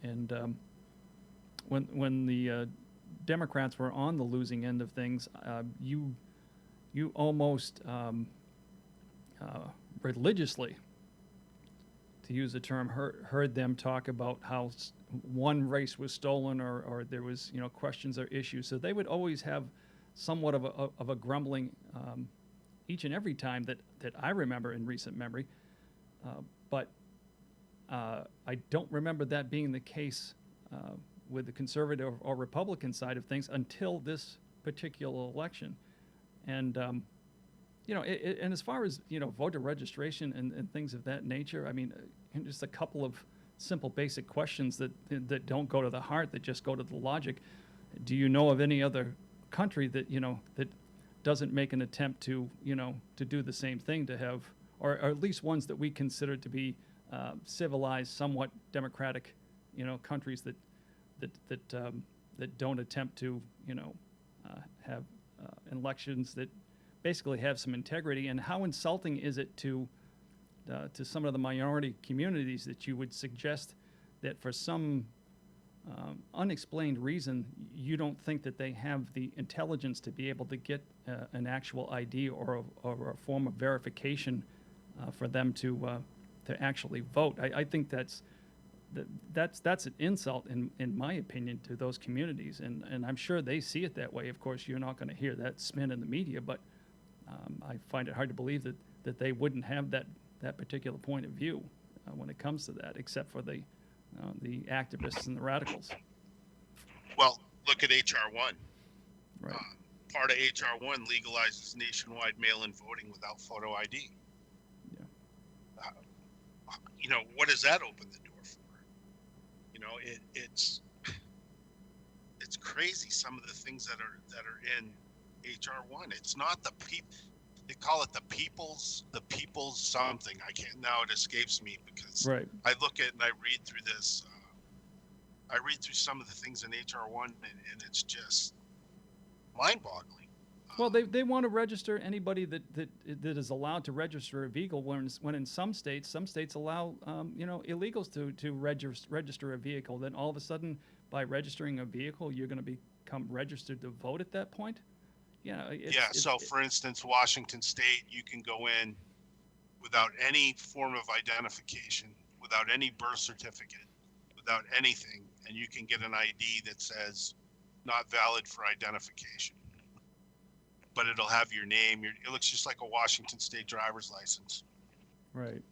when the Democrats were on the losing end of things, you almost religiously, to use the term, heard them talk about how one race was stolen, or there was questions or issues. So they would always have somewhat of a grumbling each and every time that I remember in recent memory. But I don't remember that being the case with the conservative or Republican side of things until this particular election. And and as far as voter registration and things of that nature, I mean, just a couple of simple, basic questions that don't go to the heart, that just go to the logic. Do you know of any other country that that doesn't make an attempt to to do the same thing, to have, or at least ones that we consider to be civilized, somewhat democratic, countries that don't attempt to have elections that basically have some integrity? And how insulting is it to some of the minority communities that you would suggest that for some unexplained reason you don't think that they have the intelligence to be able to get an actual ID or a form of verification for them to to actually vote. I think that's an insult in my opinion to those communities, and I'm sure they see it that way. Of course, you're not going to hear that spin in the media, but I find it hard to believe that they wouldn't have that particular point of view when it comes to that, except for the activists and the radicals. Well, look at HR 1. Right. Part of HR 1 legalizes nationwide mail-in voting without photo ID. Yeah. What does that open the door for? It's crazy, some of the things that are in HR 1. It's not the people. They call it the people's something. I can't now. It escapes me because Right. I look at and I read through this. I read through some of the things in HR 1, and it's just mind-boggling. Well, they want to register anybody that is allowed to register a vehicle. When in some states allow illegals to register a vehicle. Then all of a sudden, by registering a vehicle, you're going to become registered to vote at that point. So for instance, Washington State, you can go in without any form of identification, without any birth certificate, without anything, and you can get an ID that says not valid for identification. But it'll have your name. It looks just like a Washington State driver's license. Right.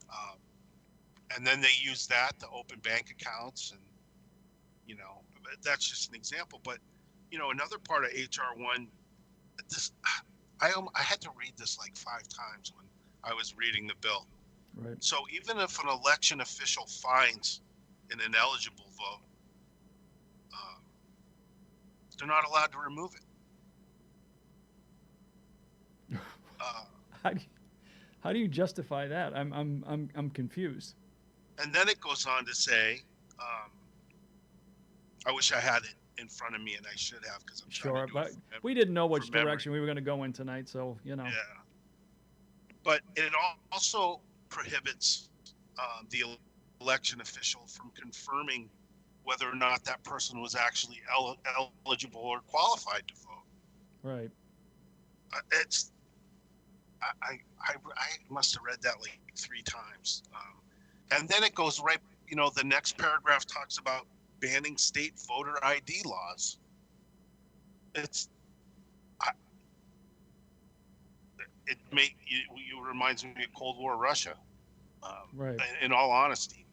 And then they use that to open bank accounts, and that's just an example. But another part of HR 1. I had to read this like 5 times when I was reading the bill. Right. So even if an election official finds an ineligible vote, they're not allowed to remove it. How do you justify that? I'm confused. And then it goes on to say, I wish I had it in front of me, and I should have, because I'm sure, but we didn't know which direction we were going to go in tonight, so Yeah. But it also prohibits the election official from confirming whether or not that person was actually eligible or qualified to vote. Right. I must have read that like 3 times. And then it goes right, the next paragraph talks about banning state voter ID laws. It reminds me of Cold War Russia. Right. In all honesty,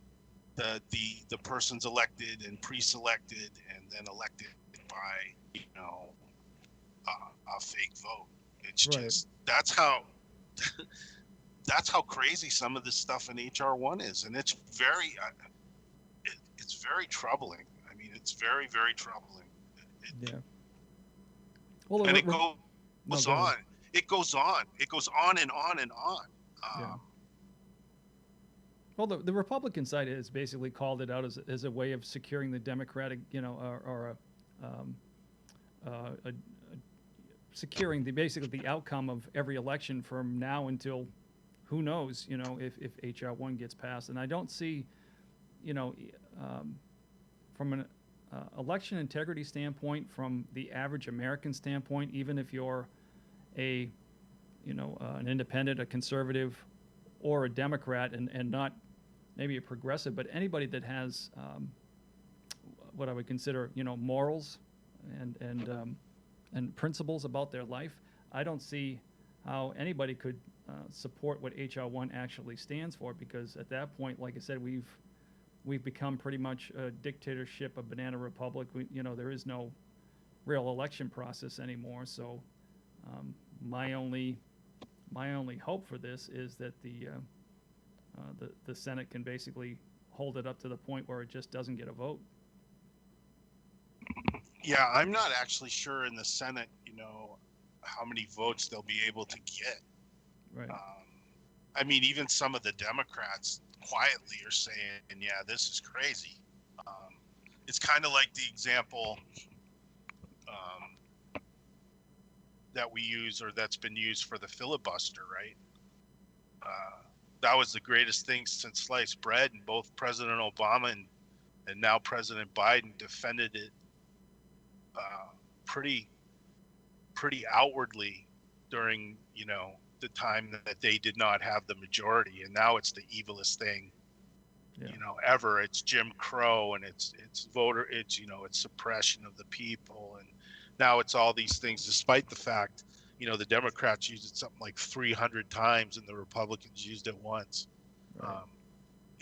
the person's elected and pre-selected and then elected by a fake vote. It's Right. just that's how crazy some of this stuff in HR 1 is, and it's very troubling. I mean, it's very, very troubling. Yeah. Well, and it goes on. It goes on. It goes on and on and on. Yeah. Well, the Republican side has basically called it out as a way of securing the Democratic, securing basically the outcome of every election from now until who knows, if HR 1 gets passed. And I don't see, from an election integrity standpoint, from the average American standpoint, even if you're an independent, a conservative, or a Democrat, and not maybe a progressive, but anybody that has what I would consider, morals and principles about their life, I don't see how anybody could support what HR 1 actually stands for, because at that point, like I said, we've become pretty much a dictatorship, a banana republic. There is no real election process anymore. So my only hope for this is that the Senate can basically hold it up to the point where it just doesn't get a vote. Yeah, I'm not actually sure in the Senate, how many votes they'll be able to get. Right. I mean, even some of the Democrats quietly are saying, yeah, this is crazy. It's kind of like the example that we use, or that's been used for the filibuster, right? That was the greatest thing since sliced bread, and both President Obama and now President Biden defended it pretty outwardly during the time that they did not have the majority, and now it's the evilest thing, Yeah. ever. It's Jim Crow, and it's voter, it's it's suppression of the people, and now it's all these things, despite the fact the Democrats used it something like 300 times and the Republicans used it once. Right.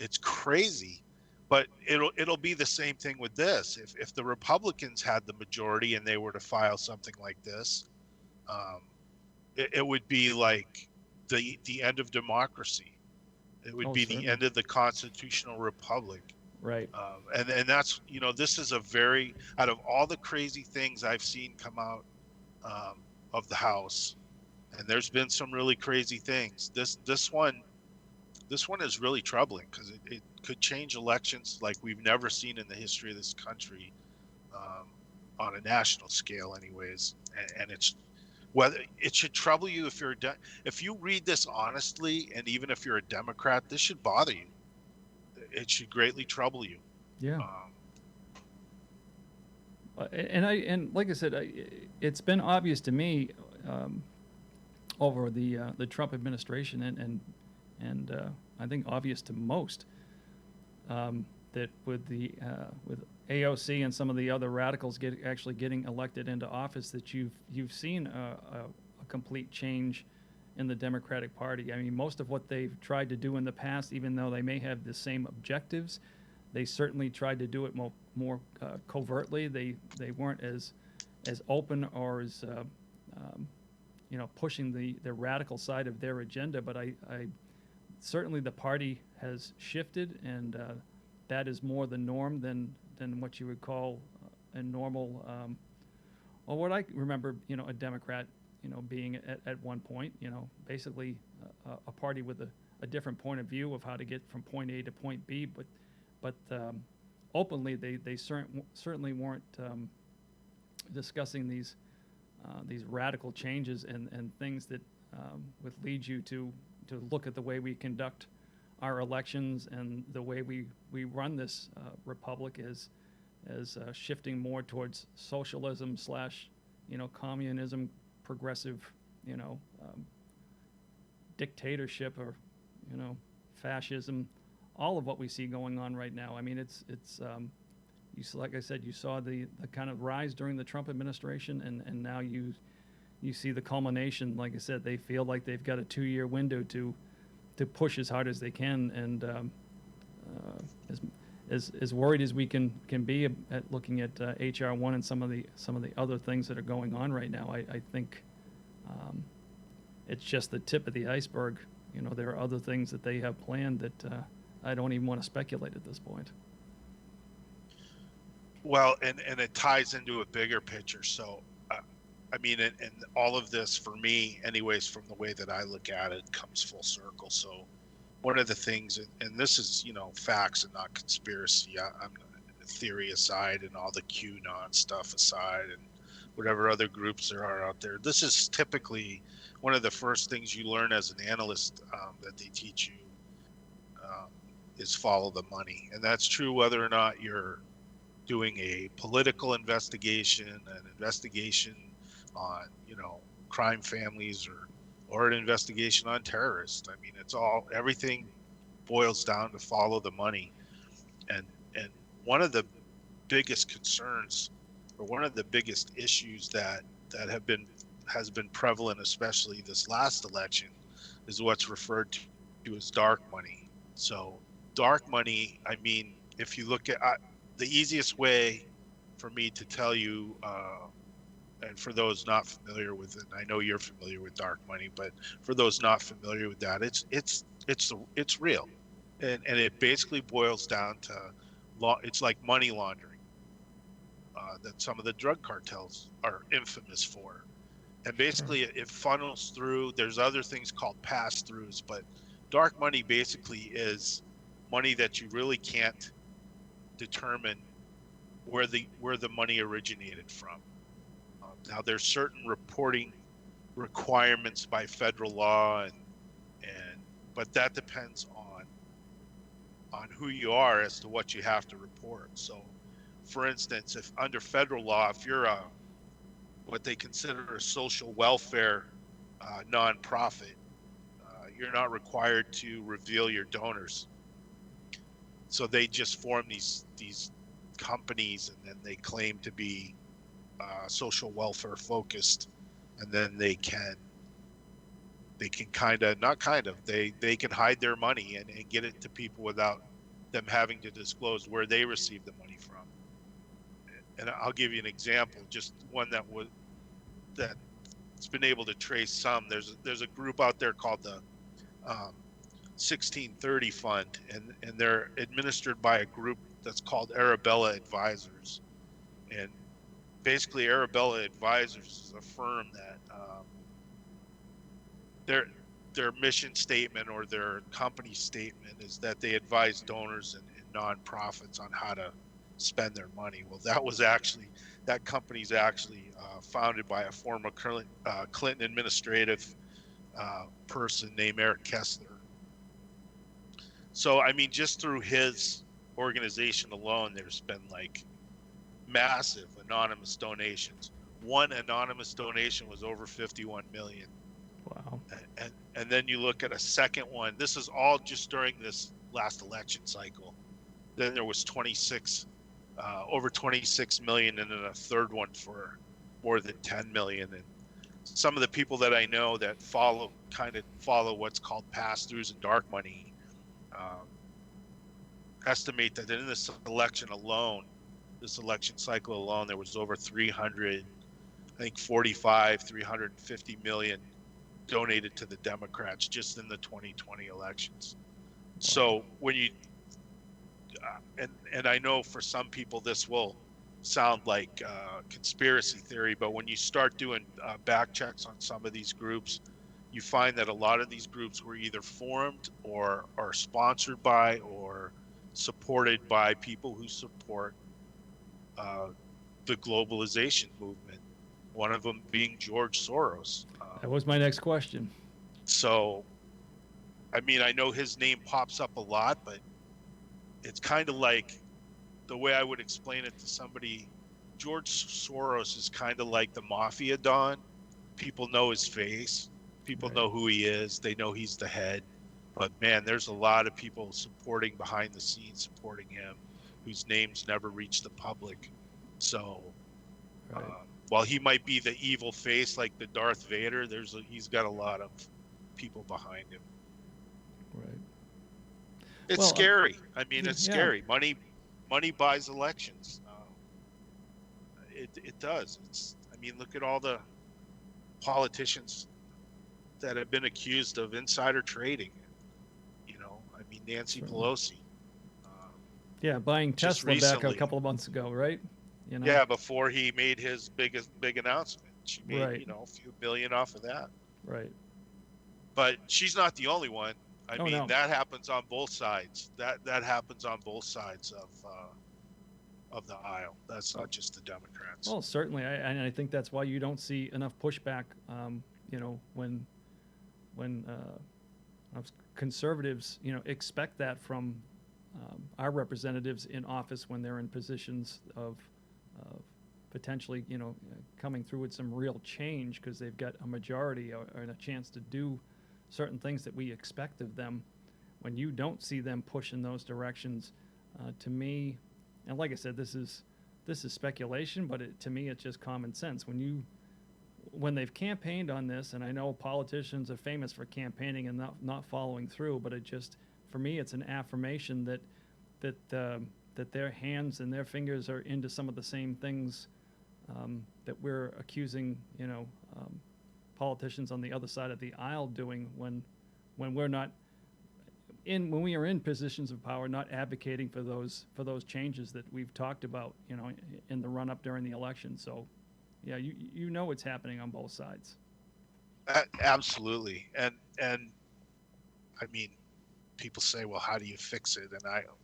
It's crazy, but it'll be the same thing with this. If the Republicans had the majority and they were to file something like this, um, it would be like the end of democracy. It would Oh, be the certainly. end of the constitutional republic. Right. And that's this is a very, out of all the crazy things I've seen come out of the House, and there's been some really crazy things. This one is really troubling because it could change elections like we've never seen in the history of this country, um, on a national scale, anyways. And it's, whether it should trouble you if you're if you read this honestly, and even if you're a Democrat, this should bother you. It should greatly trouble you. Yeah. Um, And like I said, it's been obvious to me over the Trump administration, and I think obvious to most, that with AOC and some of the other radicals actually getting elected into office, that you've seen a complete change in the Democratic Party. I mean, most of what they've tried to do in the past, even though they may have the same objectives, they certainly tried to do it more covertly. They weren't as open or as pushing the radical side of their agenda. But I certainly the party has shifted, and that is more the norm than what you would call a normal, or what I remember, a Democrat, being at one point, basically a party with a different point of view of how to get from point A to point B, but openly they certainly weren't discussing these radical changes and things that would lead you to look at the way we conduct our elections and the way we run this republic as shifting more towards socialism / communism, progressive, dictatorship, or fascism, all of what we see going on right now. I mean, it's like I said, you saw the kind of rise during the Trump administration, and now you see the culmination. Like I said, they feel like they've got a 2-year window to push as hard as they can, and as worried as we can be at looking at HR 1 and some of the other things that are going on right now, I think it's just the tip of the iceberg. There are other things that they have planned that I don't even want to speculate at this point. Well, and it ties into a bigger picture. So, I mean, and all of this for me, anyways, from the way that I look at it, comes full circle. So, one of the things, and this is, facts and not conspiracy. I'm theory aside, and all the QAnon stuff aside, and whatever other groups there are out there. This is typically one of the first things you learn as an analyst, that they teach you, is follow the money, and that's true whether or not you're doing a political investigation, an investigation on crime families, or an investigation on terrorists. I mean, everything boils down to follow the money. And one of the biggest concerns, or one of the biggest issues that has been prevalent, especially this last election, is what's referred to as dark money. So dark money, I mean, if you look at the easiest way for me to tell you, and for those not familiar with it, I know you're familiar with dark money, but for those not familiar with that, it's real, and it basically boils down to it's like money laundering, that some of the drug cartels are infamous for, and basically it funnels through. There's other things called pass-throughs, but dark money basically is money that you really can't determine where the money originated from. Now there's certain reporting requirements by federal law, but that depends on who you are as to what you have to report. So, for instance, if under federal law, if you're what they consider a social welfare nonprofit, you're not required to reveal your donors. So they just form these companies, and then they claim to be social welfare focused, and then they can they can hide their money and get it to people without them having to disclose where they received the money from. And I'll give you an example, just one that's been able to trace some. There's a group out there called the 1630 Fund, and they're administered by a group that's called Arabella Advisors. And basically, Arabella Advisors is a firm that their mission statement or their company statement is that they advise donors and nonprofits on how to spend their money. Well, that company's actually founded by a former Clinton administrative person named Eric Kessler. So, I mean, just through his organization alone, there's been like massive anonymous donations. One anonymous donation was over 51 million. Wow. And then you look at a second one. This is all just during this last election cycle. Then there was over 26 million, and then a third one for more than 10 million. And some of the people that I know that follow what's called pass-throughs and dark money estimate that in this election cycle alone, there was over 350 million donated to the Democrats just in the 2020 elections. Wow. So when you and I know for some people this will sound like conspiracy theory, but when you start doing back checks on some of these groups, you find that a lot of these groups were either formed or are sponsored by or supported by people who support the globalization movement, one of them being George Soros. That was my next question. So, I mean, I know his name pops up a lot, but it's kind of like, the way I would explain it to somebody, George Soros is kind of like the mafia don. People know his face. People know who he is. They know he's the head. But man, there's a lot of people behind the scenes supporting him, whose names never reach the public. So, while he might be the evil face like the Darth Vader, he's got a lot of people behind him. Right. It's scary. I mean, it's scary. Money buys elections. It does. I mean, look at all the politicians that have been accused of insider trading. You know, I mean, Nancy Pelosi. Buying Tesla back a couple of months ago, right? You know? Yeah, before he made his big announcement, she made a few billion off of that. Right. But she's not the only one. I mean, no. That happens on both sides. That happens on both sides of the aisle. That's not just the Democrats. Well, certainly, I think that's why you don't see enough pushback. When conservatives, expect that from our representatives in office when they're in positions of potentially, coming through with some real change because they've got a majority or a chance to do certain things that we expect of them. When you don't see them push in those directions, to me, and like I said, this is speculation, but to me, it's just common sense. When they've campaigned on this, and I know politicians are famous for campaigning and not following through, but for me, it's an affirmation that their hands and their fingers are into some of the same things that we're accusing, politicians on the other side of the aisle doing when we're not when we are in positions of power, not advocating for those changes that we've talked about, in the run up during the election. So, yeah, it's happening on both sides. Absolutely, and I mean, people say, well, how do you fix it? And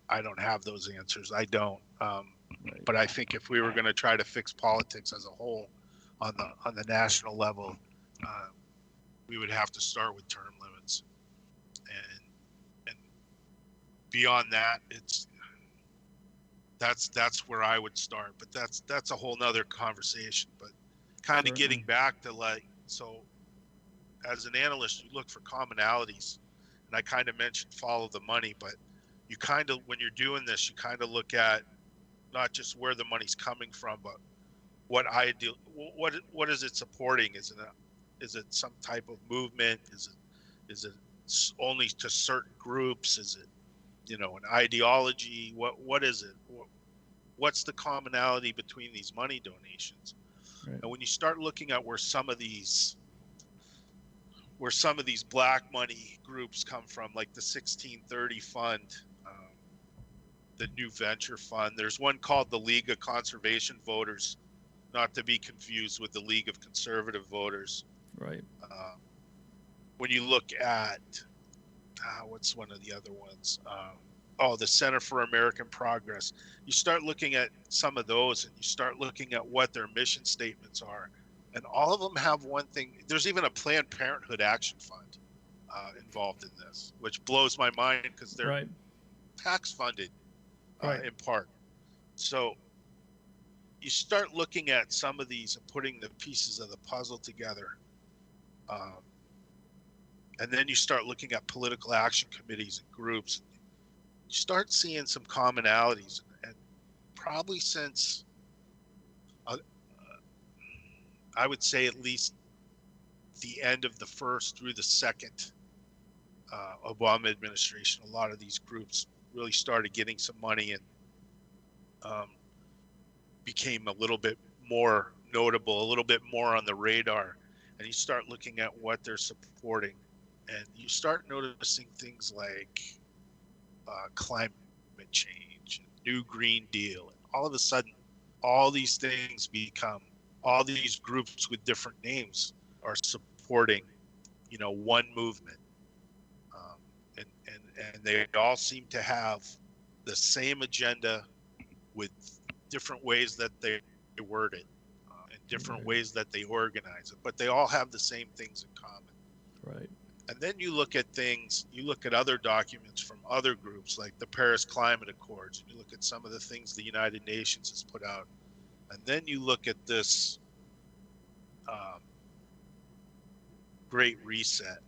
I don't have those answers. I don't. But I think if we were going to try to fix politics as a whole on the national level, we would have to start with term limits, and beyond that, that's where I would start. But that's a whole nother conversation. But kind of getting back to so as an analyst, you look for commonalities and I kind of mentioned follow the money, but you kind of, when you're doing this, you kind of look at not just where the money's coming from, but what is it supporting? Is it some type of movement? Is it only to certain groups? Is it, an ideology? What is it? What's the commonality between these money donations? Right. And when you start looking at where some of these black money groups come from, like the 1630 Fund, the New Venture Fund, there's one called the League of Conservation Voters, not to be confused with the League of Conservative Voters. Right. When you look at, what's one of the other ones? The Center for American Progress. You start looking at some of those, and you start looking at what their mission statements are. And all of them have one thing. There's even a Planned Parenthood Action Fund involved in this, which blows my mind because they're Right. tax funded Right. in part. So you start looking at some of these and putting the pieces of the puzzle together. And then you start looking at political action committees and groups. You start seeing some commonalities. And probably since, I would say at least the end of the first through the second Obama administration, a lot of these groups really started getting some money and became a little bit more notable, a little bit more on the radar. And you start looking at what they're supporting, and you start noticing things like climate change, New Green Deal, and all of a sudden, all these things become, all these groups with different names are supporting, one movement, and they all seem to have the same agenda with different ways that they word it, and different ways that they organize it, but they all have the same things in common. Right. And then you look at other documents from other groups like the Paris Climate Accords, and you look at some of the things the United Nations has put out. And then you look at this Great Reset,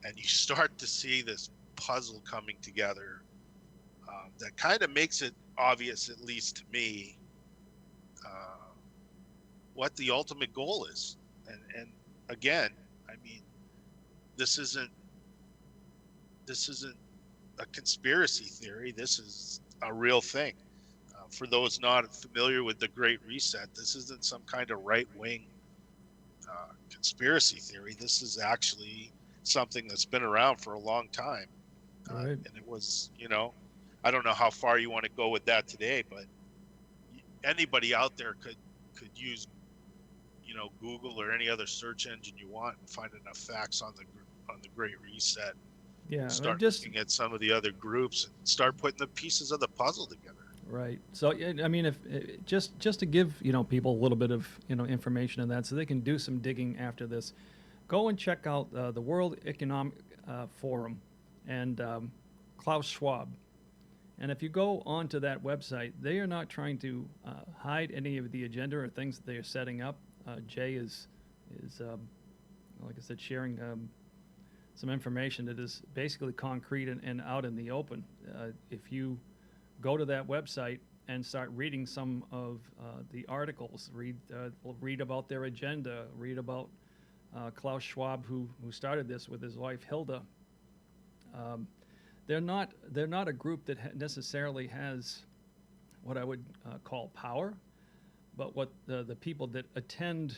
and you start to see this puzzle coming together that kind of makes it obvious, at least to me, what the ultimate goal is. And again, I mean, this isn't a conspiracy theory. This is a real thing. For those not familiar with the Great Reset, this isn't some kind of right-wing conspiracy theory. This is actually something that's been around for a long time. Right. And it was, I don't know how far you want to go with that today, but anybody out there could use, Google or any other search engine you want and find enough facts on the Great Reset. Yeah. Start looking at some of the other groups and start putting the pieces of the puzzle together. Right. So, I mean, if just to give people a little bit of information on that, so they can do some digging after this, go and check out the World Economic Forum and Klaus Schwab. And if you go onto that website, they are not trying to hide any of the agenda or things that they are setting up. Jay is like I said, sharing some information that is basically concrete and out in the open. If you go to that website and start reading some of the articles, read about their agenda, read about Klaus Schwab, who started this with his wife Hilda. They're not a group that necessarily has what I would call power, but what the people that attend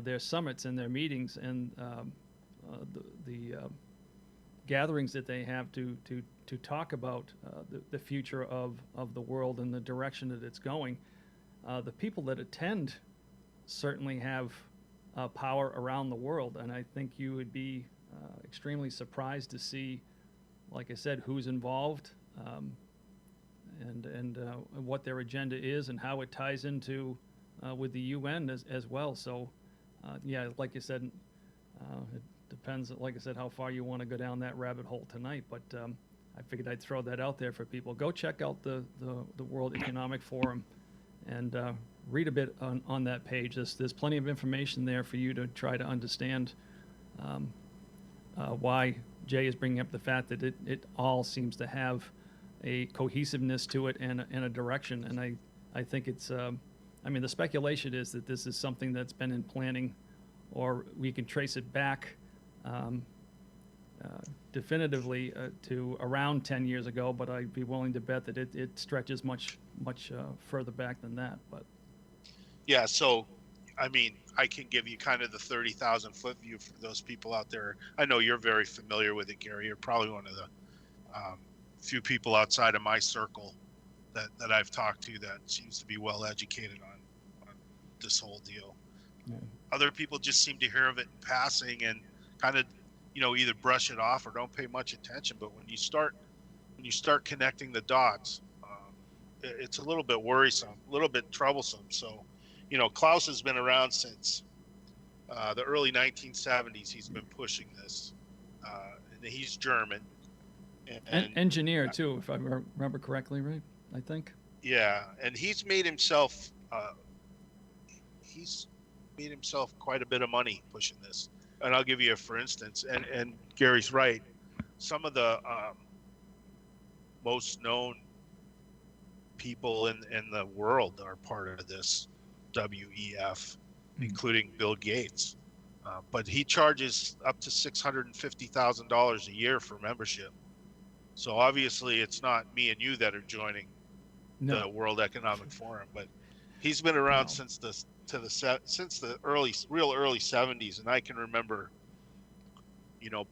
their summits and their meetings and the gatherings that they have to talk about the future of the world and the direction that it's going, the people that attend certainly have power around the world, and I think you would be extremely surprised to see, like I said, who's involved, and what their agenda is and how it ties into with the UN as well. So, yeah, like you said, it depends, like I said, how far you want to go down that rabbit hole tonight. But I figured I'd throw that out there for people. Go check out the World Economic Forum and read a bit on that page. There's plenty of information there for you to try to understand why Jay is bringing up the fact that it all seems to have a cohesiveness to it and a direction. And I think it's, I mean, the speculation is that this is something that's been in planning, or we can trace it back definitively to around 10 years ago, but I'd be willing to bet that it stretches much further back than that. But Yeah, so I mean, I can give you kind of the 30,000-foot view for those people out there. I know you're very familiar with it, Gary. You're probably one of the few people outside of my circle that I've talked to that seems to be well educated on this whole deal. yeah. Other people just seem to hear of it in passing and kind of, either brush it off or don't pay much attention. But when you start connecting the dots, it's a little bit worrisome, a little bit troublesome. So, Klaus has been around since the early 1970s. He's been pushing this, and he's German. And engineer too, if I remember correctly, right? I think. Yeah, and he's made himself quite a bit of money pushing this. And I'll give you a for instance, and Gary's right. Some of the most known people in the world are part of this WEF, including Bill Gates. But he charges up to $650,000 a year for membership. So obviously it's not me and you that are joining the World Economic Forum, but he's been around since the early 70s, and I can remember,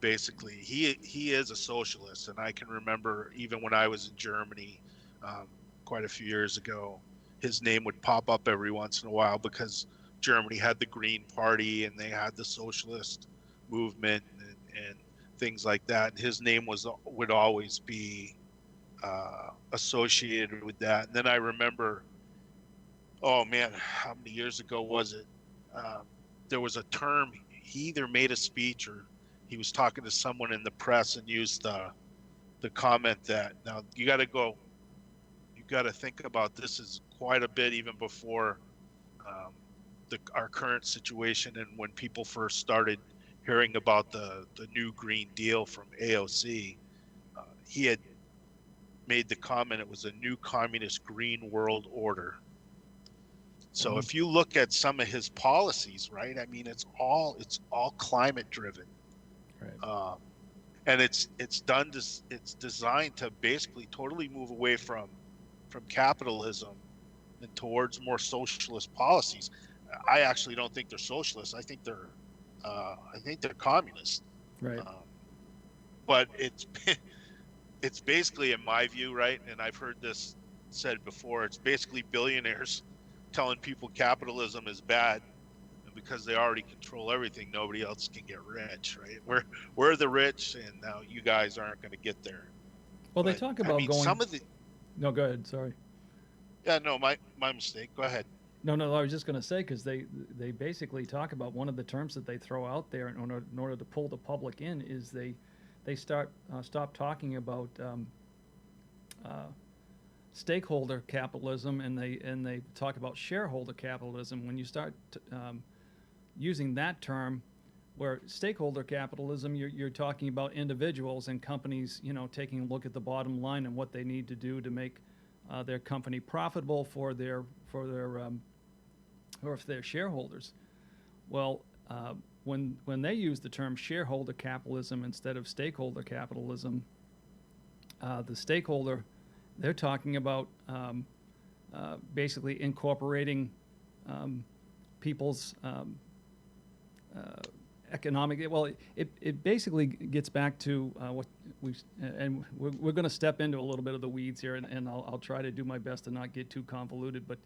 basically he is a socialist, and I can remember even when I was in Germany quite a few years ago, his name would pop up every once in a while because Germany had the Green Party and they had the socialist movement and things like that. And his name would always be associated with that. And then I remember, oh man, how many years ago was it? There was a term, he either made a speech or he was talking to someone in the press and used the comment that, now you got to think about this is quite a bit even before our current situation, and when people first started hearing about the new Green Deal from AOC, he had made the comment it was a new communist green world order. So if you look at some of his policies, right, I mean, it's all climate driven, Right. and it's designed to basically totally move away from capitalism and towards more socialist policies. I actually don't think they're socialists. I think they're communist. Right. But it's basically, in my view, right, and I've heard this said before, it's basically billionaires telling people capitalism is bad, and because they already control everything, nobody else can get rich, right? We're the rich, and now you guys aren't going to get there. Well, they talk about going. Some of the. No, go ahead. Sorry. Yeah, no, my mistake. Go ahead. No, I was just going to say, because they basically talk about one of the terms that they throw out there in order to pull the public in is they stop talking about stakeholder capitalism, and they talk about shareholder capitalism. When you start using that term, where stakeholder capitalism, you're talking about individuals and companies, taking a look at the bottom line and what they need to do to make their company profitable for their or if they're shareholders. Well, when they use the term shareholder capitalism instead of stakeholder capitalism, the stakeholder, they're talking about basically incorporating people's economic. Well, it basically gets back to what we're going to step into a little bit of the weeds here, and I'll try to do my best to not get too convoluted, but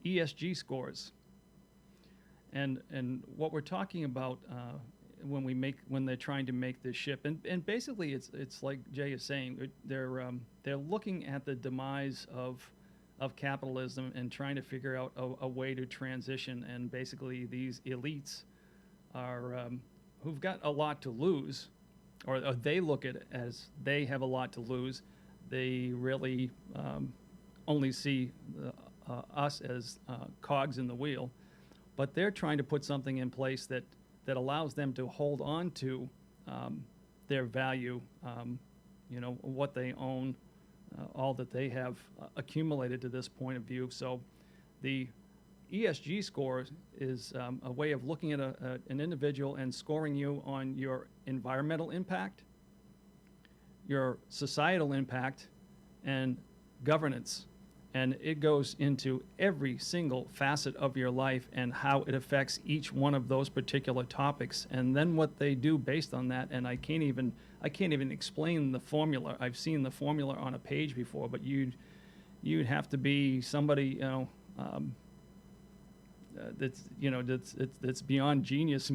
ESG scores, and what we're talking about when they're trying to make this ship, and basically it's like Jay is saying, they're looking at the demise of capitalism and trying to figure out a way to transition, and basically these elites are who've got a lot to lose, or they look at it as they have a lot to lose. They really only see us as cogs in the wheel, but they're trying to put something in place that allows them to hold on to their value, what they own, all that they have accumulated to this point of view. So the ESG score is a way of looking at an individual and scoring you on your environmental impact, your societal impact, and governance. And it goes into every single facet of your life and how it affects each one of those particular topics. And then what they do based on that, and I can't even explain the formula. I've seen the formula on a page before, but you'd have to be somebody, that's beyond genius.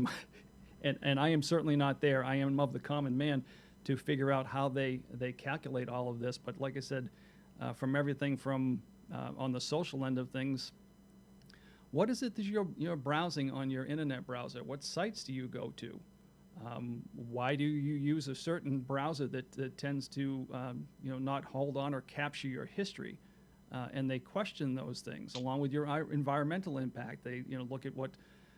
And I am certainly not there. I am of the common man to figure out how they calculate all of this. But like I said, from everything from on the social end of things, what is it that you're browsing on your internet browser? What sites do you go to? Why do you use a certain browser that tends to not hold on or capture your history? And they question those things along with your environmental impact. They look at what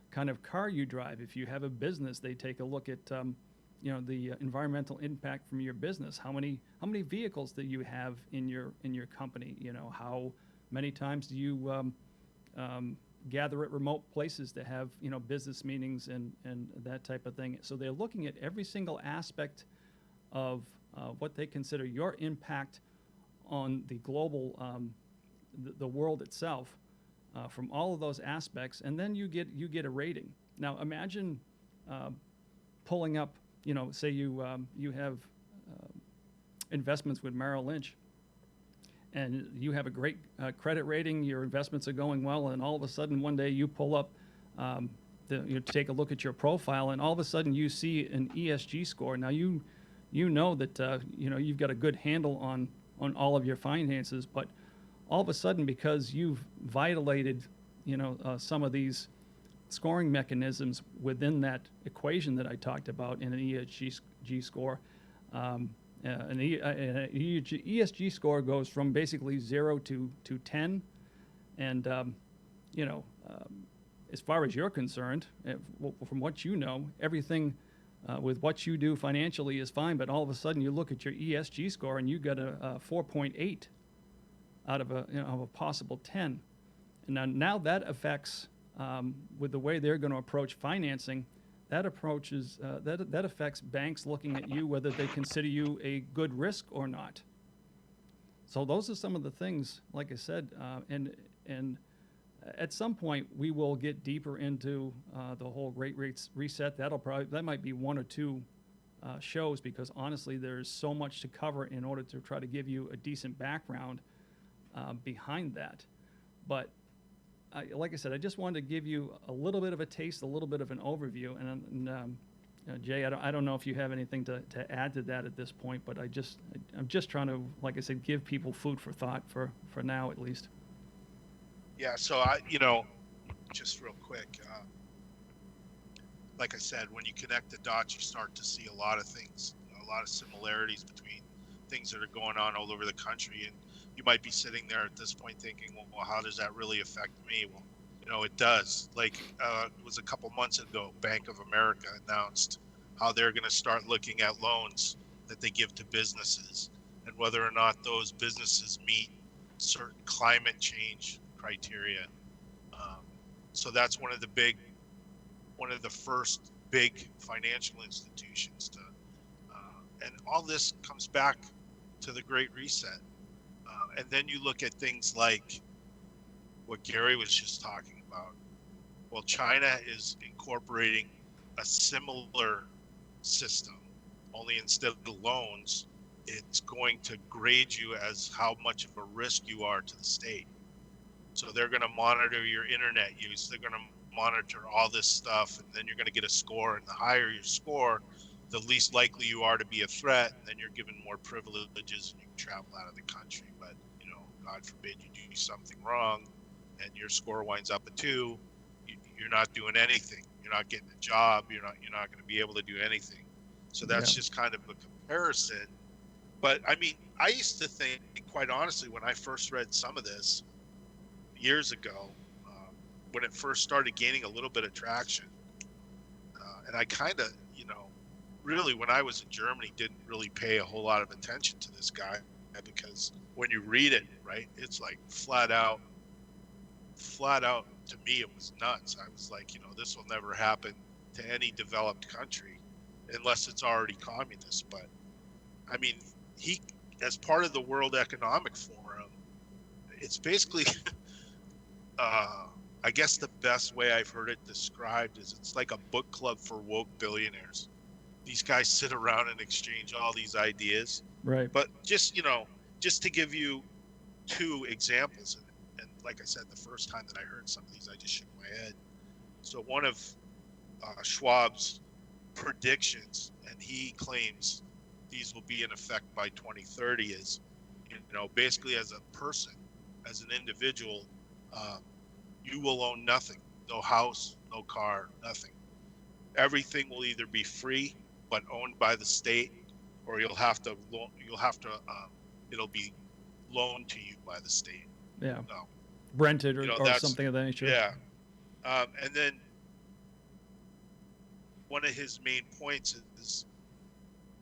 kind of car you drive. If you have a business, they take a look at the environmental impact from your business. How many vehicles that you have in your company? How many times do you gather at remote places to have business meetings and that type of thing. So they're looking at every single aspect of what they consider your impact on the global the world itself from all of those aspects, and then you get a rating. Now imagine pulling up, say you have investments with Merrill Lynch, and you have a great credit rating, your investments are going well, and all of a sudden one day you pull up, take a look at your profile, and all of a sudden you see an ESG score. Now you know that you've got a good handle on all of your finances, but all of a sudden, because you've violated some of these scoring mechanisms within that equation that I talked about in an ESG score, an ESG score goes from basically 0 to 10, and as far as you're concerned, from what you know, everything with what you do financially is fine. But all of a sudden, you look at your ESG score and you got a 4.8 out of a possible 10, and now that affects with the way they're going to approach financing. That approaches that affects banks looking at you, whether they consider you a good risk or not. So those are some of the things, like I said, and at some point we will get deeper into the whole Great Reset. That might be one or two shows, because honestly, there's so much to cover in order to try to give you a decent background behind that. But like I said, I just wanted to give you a little bit of a taste, a little bit of an overview. And Jay, I don't know if you have anything to add to that at this point, but I'm just trying to, like I said, give people food for thought for now at least. Yeah. So just real quick, like I said, when you connect the dots, you start to see a lot of things, a lot of similarities between things that are going on all over the country. And you might be sitting there at this point thinking, well, how does that really affect me? Well, it does. Like it was a couple months ago, Bank of America announced how they're going to start looking at loans that they give to businesses and whether or not those businesses meet certain climate change criteria. So that's one of the first big financial institutions to, and all this comes back to the Great Reset. And then you look at things like what Gary was just talking about. Well, China is incorporating a similar system, only instead of the loans, it's going to grade you as how much of a risk you are to the state. So they're going to monitor your internet use. They're going to monitor all this stuff, and then you're going to get a score. And the higher your score, the least likely you are to be a threat. And then you're given more privileges and you can travel out of the country. But God forbid you do something wrong and your score winds up at 2, you're not doing anything. You're not getting a job. You're not going to be able to do anything. So that's just kind of a comparison. But I mean, I used to think, quite honestly, when I first read some of this years ago, when it first started gaining a little bit of traction, and I kind of, really, when I was in Germany, didn't really pay a whole lot of attention to this guy, because when you read it, right, it's like flat out, to me, it was nuts. I was like, this will never happen to any developed country unless it's already communist. But I mean, he, as part of the World Economic Forum, it's basically, I guess the best way I've heard it described is it's like a book club for woke billionaires. These guys sit around and exchange all these ideas. Right. But just to give you two examples, and like I said, the first time that I heard some of these, I just shook my head. So one of Schwab's predictions, and he claims these will be in effect by 2030, is, basically as a person, as an individual, you will own nothing, no house, no car, nothing. Everything will either be free but owned by the state, or it'll be loaned to you by the state. Yeah. No, Rented or that's, something of that nature. yeah. And then one of his main points is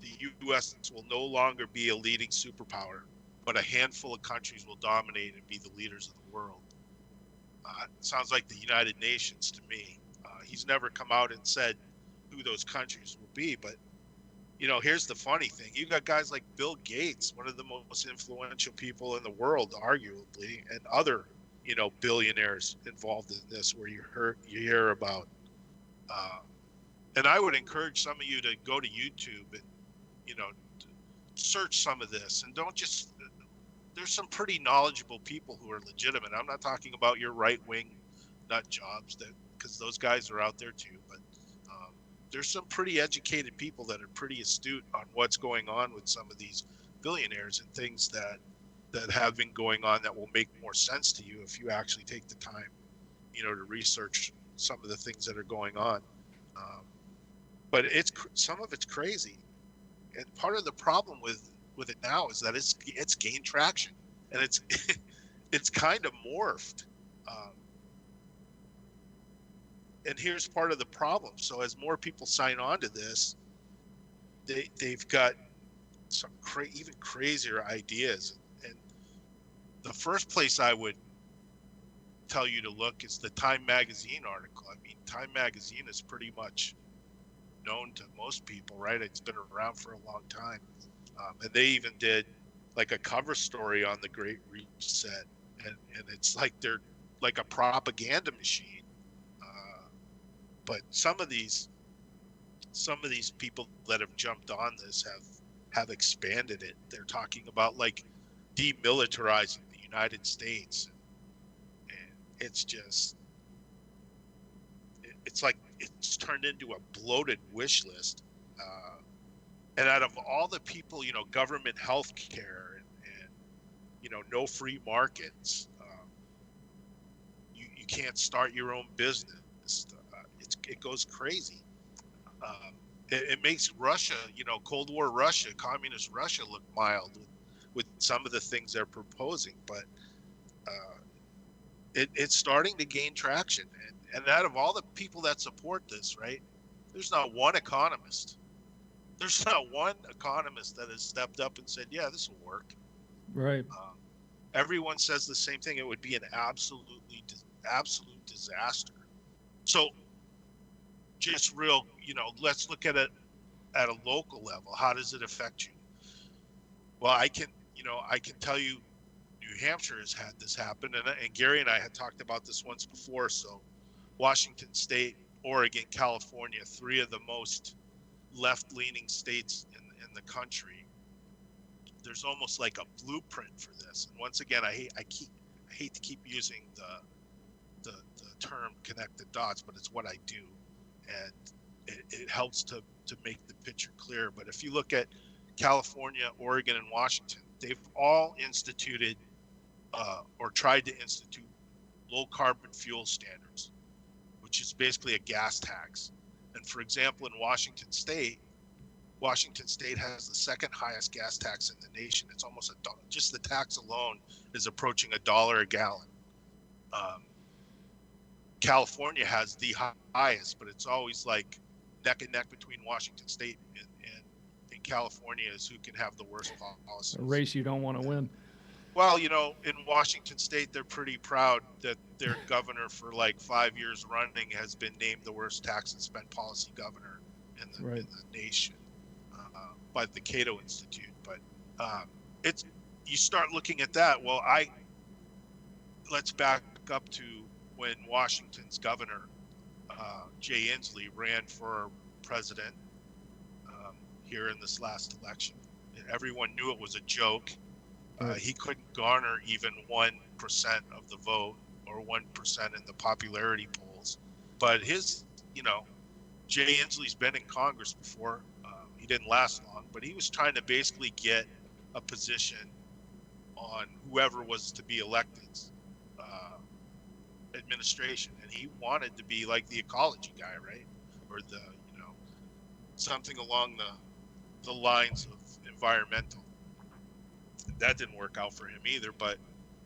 the U.S. will no longer be a leading superpower, but a handful of countries will dominate and be the leaders of the world. Sounds like the United Nations to me. He's never come out and said who those countries will be, but here's the funny thing. You got guys like Bill Gates, one of the most influential people in the world, arguably, and other, billionaires involved in this, where you hear about, and I would encourage some of you to go to YouTube and, search some of this, and don't just, there's some pretty knowledgeable people who are legitimate. I'm not talking about your right-wing nut jobs, because those guys are out there too, but there's some pretty educated people that are pretty astute on what's going on with some of these billionaires and things that have been going on that will make more sense to you if you actually take the time, to research some of the things that are going on. But some of it's crazy, and part of the problem with it now is that it's gained traction, and it's kind of morphed. And here's part of the problem. So as more people sign on to this, they've got some even crazier ideas. And the first place I would tell you to look is the Time Magazine article. I mean, Time Magazine is pretty much known to most people, right? It's been around for a long time. And they even did like a cover story on the Great Reset. And it's like they're like a propaganda machine. But some of these people that have jumped on this have expanded it. They're talking about like demilitarizing the United States, and it's just, it's like it's turned into a bloated wish list. And out of all the people, government health care and no free markets, you can't start your own business. It goes crazy. It makes Russia, Cold War Russia, communist Russia, look mild with some of the things they're proposing. But it's starting to gain traction. And out of all the people that support this, right, there's not one economist. There's not one economist that has stepped up and said, yeah, this will work. Right. Everyone says the same thing. It would be an absolute disaster. So just real, let's look at it at a local level. How does it affect you? Well, I can tell you, New Hampshire has had this happen, and Gary and I had talked about this once before. So Washington State, Oregon, California, three of the most left-leaning states in the country. There's almost like a blueprint for this. And once again, I hate to keep using the term connect the dots, but it's what I do, and it helps to make the picture clear. But if you look at California, Oregon, and Washington, they've all instituted or tried to institute low carbon fuel standards, which is basically a gas tax. And for example, in Washington State has the second highest gas tax in the nation. It's almost $1. Just the tax alone is approaching $1 a gallon. California has the highest, but it's always like neck and neck between Washington State California is who can have the worst policies. A race you don't want to win. Well, in Washington State, they're pretty proud that their governor for like 5 years running has been named the worst tax and spend policy governor in the nation by the Cato Institute. But you start looking at that. Well, let's back up to when Washington's governor, Jay Inslee, ran for president here in this last election. Everyone knew it was a joke. He couldn't garner even 1% of the vote or 1% in the popularity polls. But Jay Inslee's been in Congress before. He didn't last long, but he was trying to basically get a position on whoever was to be elected administration. And he wanted to be like the ecology guy, right? Or something along the lines of environmental. That didn't work out for him either. But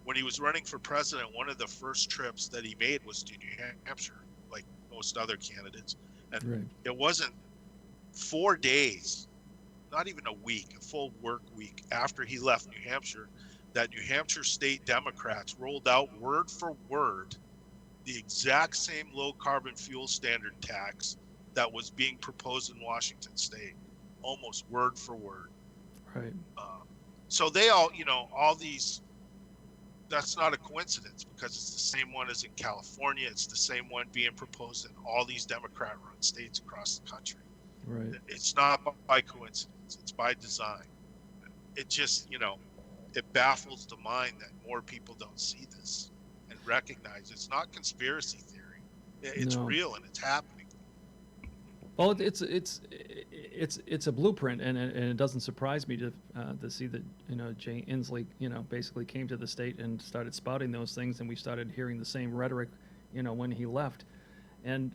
when he was running for president, one of the first trips that he made was to New Hampshire, like most other candidates. And It wasn't 4 days, not even a week, a full work week after he left New Hampshire, that New Hampshire state Democrats rolled out word for word the exact same low carbon fuel standard tax that was being proposed in Washington state, almost word for word. Right. So they all these, that's not a coincidence because it's the same one as in California. It's the same one being proposed in all these Democrat-run states across the country. Right. It's not by coincidence. It's by design. It just, it baffles the mind that more people don't see this and recognize it's not conspiracy theory. It's real and it's happening. Well, it's a blueprint, and it doesn't surprise me to see that Jay Inslee basically came to the state and started spouting those things, and we started hearing the same rhetoric when he left, and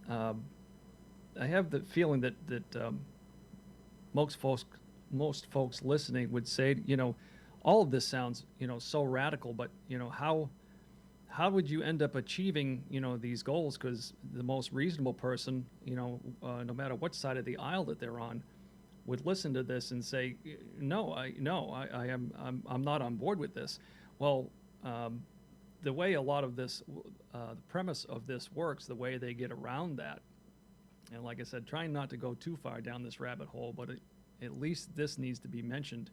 I have the feeling that most folks listening would say all of this sounds so radical, but how would you end up achieving these goals? Because the most reasonable person, no matter what side of the aisle that they're on, would listen to this and say, I'm not on board with this. Well, the way a lot of this, the premise of this works, the way they get around that, and like I said, trying not to go too far down this rabbit hole, but at least this needs to be mentioned,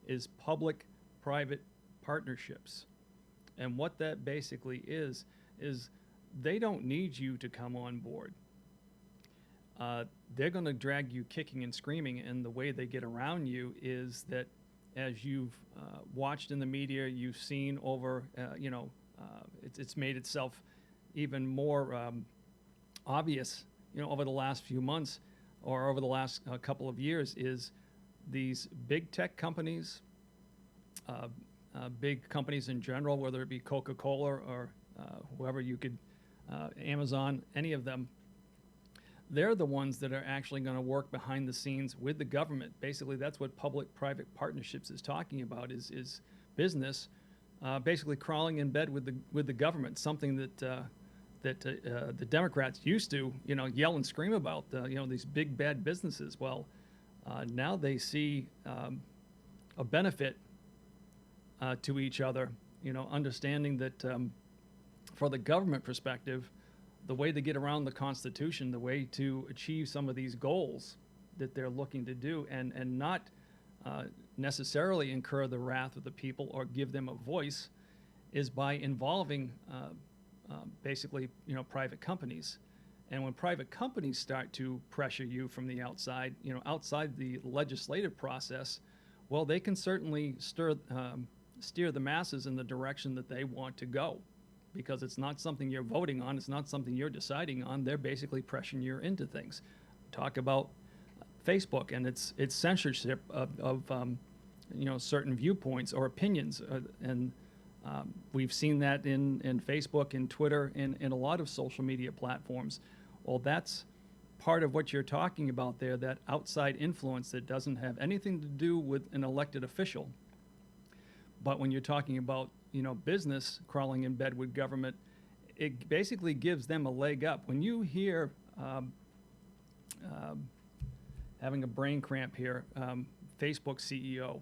is public-private partnerships. And what that basically is they don't need you to come on board. They're going to drag you kicking and screaming, and the way they get around you is that, as you've watched in the media, you've seen over, it's made itself even more obvious, over the last few months or over the last couple of years, is these big tech companies, big companies in general, whether it be Coca-Cola or whoever you could, Amazon, any of them, they're the ones that are actually going to work behind the scenes with the government. Basically, that's what public-private partnerships is talking about, is business basically crawling in bed with the government, something that the Democrats used to, yell and scream about, these big bad businesses. Well, now they see a benefit to each other, understanding that for the government perspective, the way to get around the Constitution, the way to achieve some of these goals that they're looking to do, and not necessarily incur the wrath of the people or give them a voice, is by involving basically, private companies. And when private companies start to pressure you from the outside, outside the legislative process, well, they can certainly steer the masses in the direction that they want to go, because it's not something you're voting on, it's not something you're deciding on. They're basically pressuring you into things. Talk about Facebook and its censorship of certain viewpoints or opinions, and we've seen that in Facebook and Twitter and in a lot of social media platforms. Well, that's part of what you're talking about there, that outside influence that doesn't have anything to do with an elected official. But when you're talking about, business crawling in bed with government, it basically gives them a leg up. When you hear, having a brain cramp here. Facebook CEO,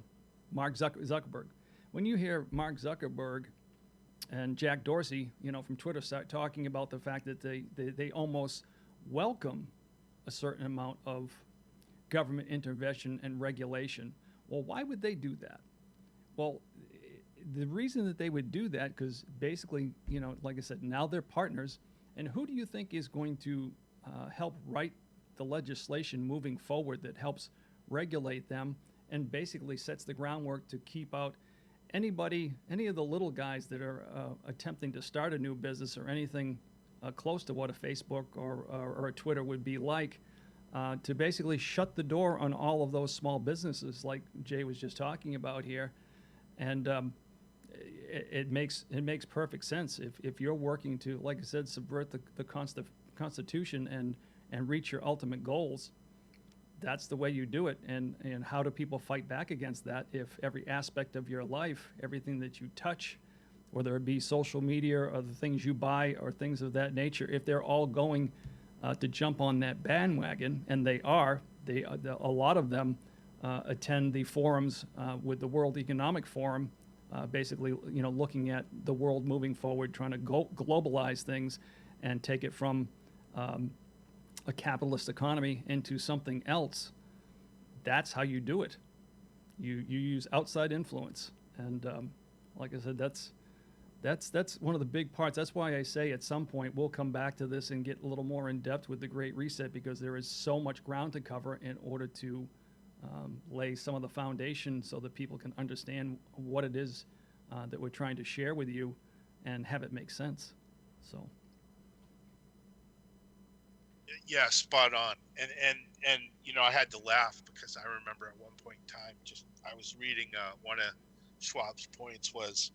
Mark Zuckerberg. When you hear Mark Zuckerberg and Jack Dorsey, from Twitter, start talking about the fact that they almost welcome a certain amount of government intervention and regulation. Well, why would they do that? Well, the reason that they would do that, because basically, like I said, now they're partners. And who do you think is going to help write the legislation moving forward that helps regulate them and basically sets the groundwork to keep out any of the little guys that are attempting to start a new business or anything close to what a Facebook or a Twitter would be like, to basically shut the door on all of those small businesses like Jay was just talking about here. And it makes perfect sense if you're working to, like I said, subvert the Constitution and reach your ultimate goals. That's the way you do it. And how do people fight back against that if every aspect of your life, everything that you touch, whether it be social media or the things you buy or things of that nature, if they're all going to jump on that bandwagon, and a lot of them attend the forums with the World Economic Forum, basically, looking at the world moving forward, trying to globalize things and take it from a capitalist economy into something else. That's how you do it. You use outside influence, and like I said, that's one of the big parts. That's why I say at some point we'll come back to this and get a little more in depth with the Great Reset, because there is so much ground to cover in order to lay some of the foundation so that people can understand what it is that we're trying to share with you and have it make sense. So. Yeah, spot on. And I had to laugh because I remember at one point in time, I was reading one of Schwab's points was,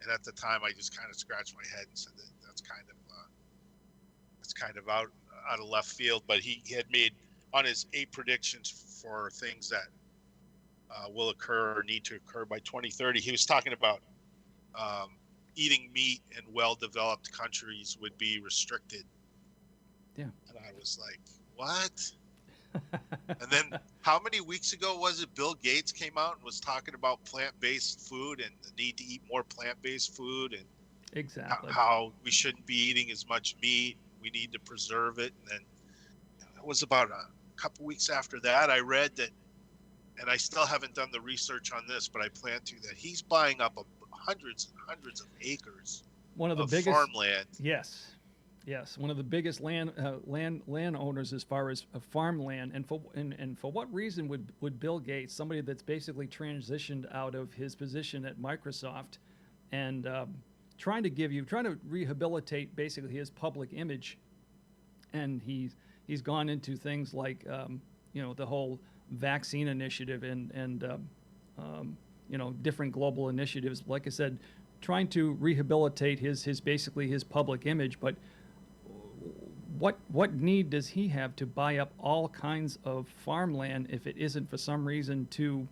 and at the time I just kind of scratched my head and said that's kind of out of left field. But he had made on his 8 predictions for things that will occur or need to occur by 2030. He was talking about eating meat in well-developed countries would be restricted. Yeah. And I was like, what? And then how many weeks ago was it Bill Gates came out and was talking about plant-based food and the need to eat more plant-based food, and exactly how we shouldn't be eating as much meat. We need to preserve it. And then it was about a couple weeks after that, I read that, and I still haven't done the research on this, but I plan to, that he's buying up hundreds and hundreds of acres of farmland. Yes, one of the biggest landowners as far as farmland, and for what reason would Bill Gates, somebody that's basically transitioned out of his position at Microsoft, and trying to rehabilitate basically his public image, and he's gone into things like the whole vaccine initiative and different global initiatives. Like I said, trying to rehabilitate his basically his public image, but what need does he have to buy up all kinds of farmland if it isn't for some reason to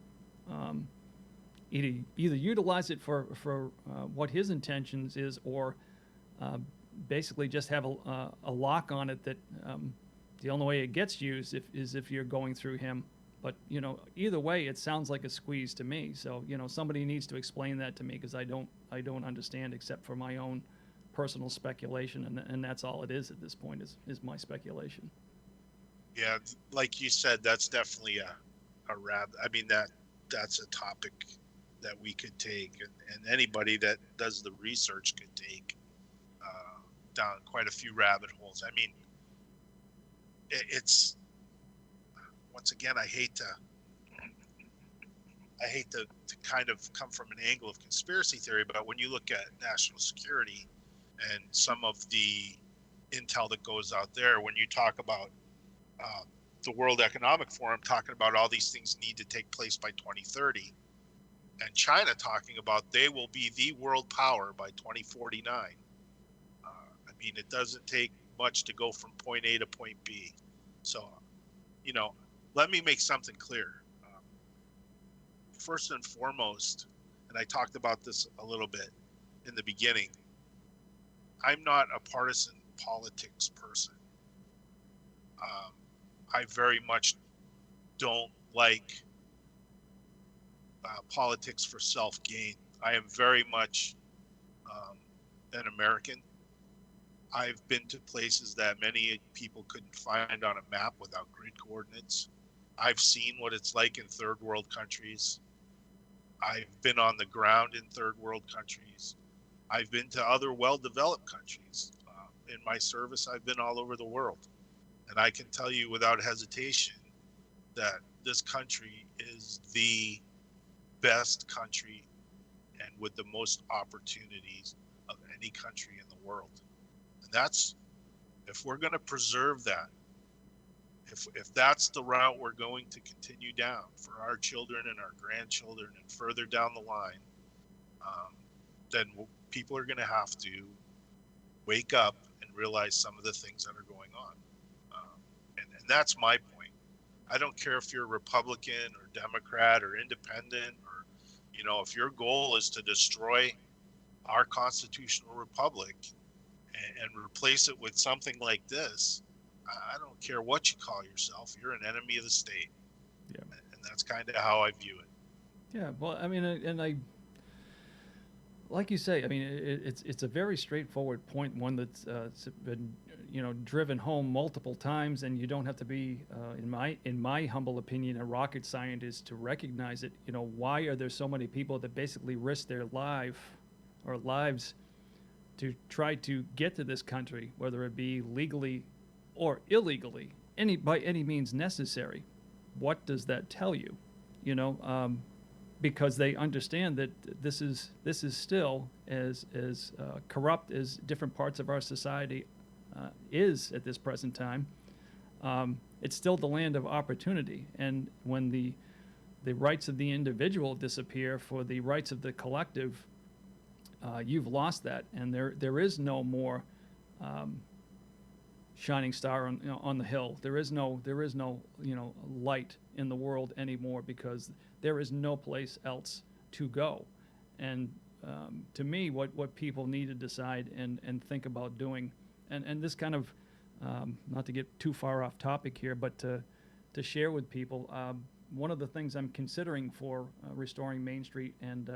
either utilize it for what his intentions is, or basically just have a lock on it that the only way it gets used is if you're going through him. But either way, it sounds like a squeeze to me. So somebody needs to explain that to me, because I don't understand, except for my own personal speculation, and that's all it is at this point is my speculation. Yeah, like you said, that's definitely a I mean, that's a topic that we could take, and anybody that does the research could take down quite a few rabbit holes. I mean, it's, once again, I hate to kind of come from an angle of conspiracy theory, but when you look at national security and some of the intel that goes out there, when you talk about the World Economic Forum talking about all these things need to take place by 2030, and China talking about they will be the world power by 2049. I mean, it doesn't take much to go from point A to point B. So, let me make something clear. First and foremost, and I talked about this a little bit in the beginning, I'm not a partisan politics person. I very much don't like politics for self-gain. I am very much um, an American. I've been to places that many people couldn't find on a map without grid coordinates. I've seen what it's like in third world countries. I've been on the ground in third world countries. I've been to other well-developed countries. In my service, I've been all over the world. And I can tell you without hesitation that this country is the best country and with the most opportunities of any country in the world. And that's, if we're going to preserve that, if that's the route we're going to continue down for our children and our grandchildren and further down the line, then people are going to have to wake up and realize some of the things that are going on. And that's my point. I don't care if you're Republican or Democrat or independent, or, if your goal is to destroy our constitutional republic and replace it with something like this, I don't care what you call yourself. You're an enemy of the state. Yeah. And that's kind of how I view it. Yeah. Well, I mean, and I, like you say, I mean, it's a very straightforward point, one that's been driven home multiple times, and you don't have to be, in my humble opinion, a rocket scientist to recognize it. Why are there so many people that basically risk their lives to try to get to this country, whether it be legally or illegally, by any means necessary? What does that tell you? Because they understand that this is still as corrupt as different parts of our society is at this present time. It's still the land of opportunity, and when the rights of the individual disappear for the rights of the collective, you've lost that, and there is no more shining star on the hill. There is no light in the world anymore, because there is no place else to go. And to me, what people need to decide and think about doing, and this kind of, not to get too far off topic here, but to share with people, one of the things I'm considering for restoring Main Street, and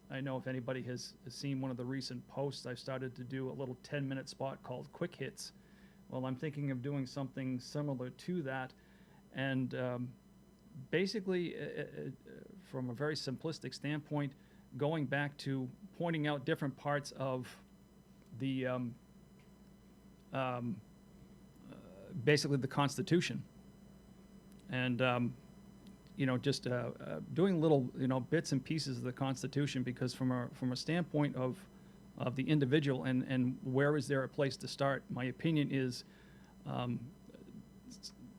I know if anybody has seen one of the recent posts, I've started to do a little 10-minute spot called Quick Hits. Well, I'm thinking of doing something similar to that, and basically, from a very simplistic standpoint, going back to pointing out different parts of the basically the Constitution, and just doing little bits and pieces of the Constitution, because from a standpoint of the individual and where is there a place to start, my opinion is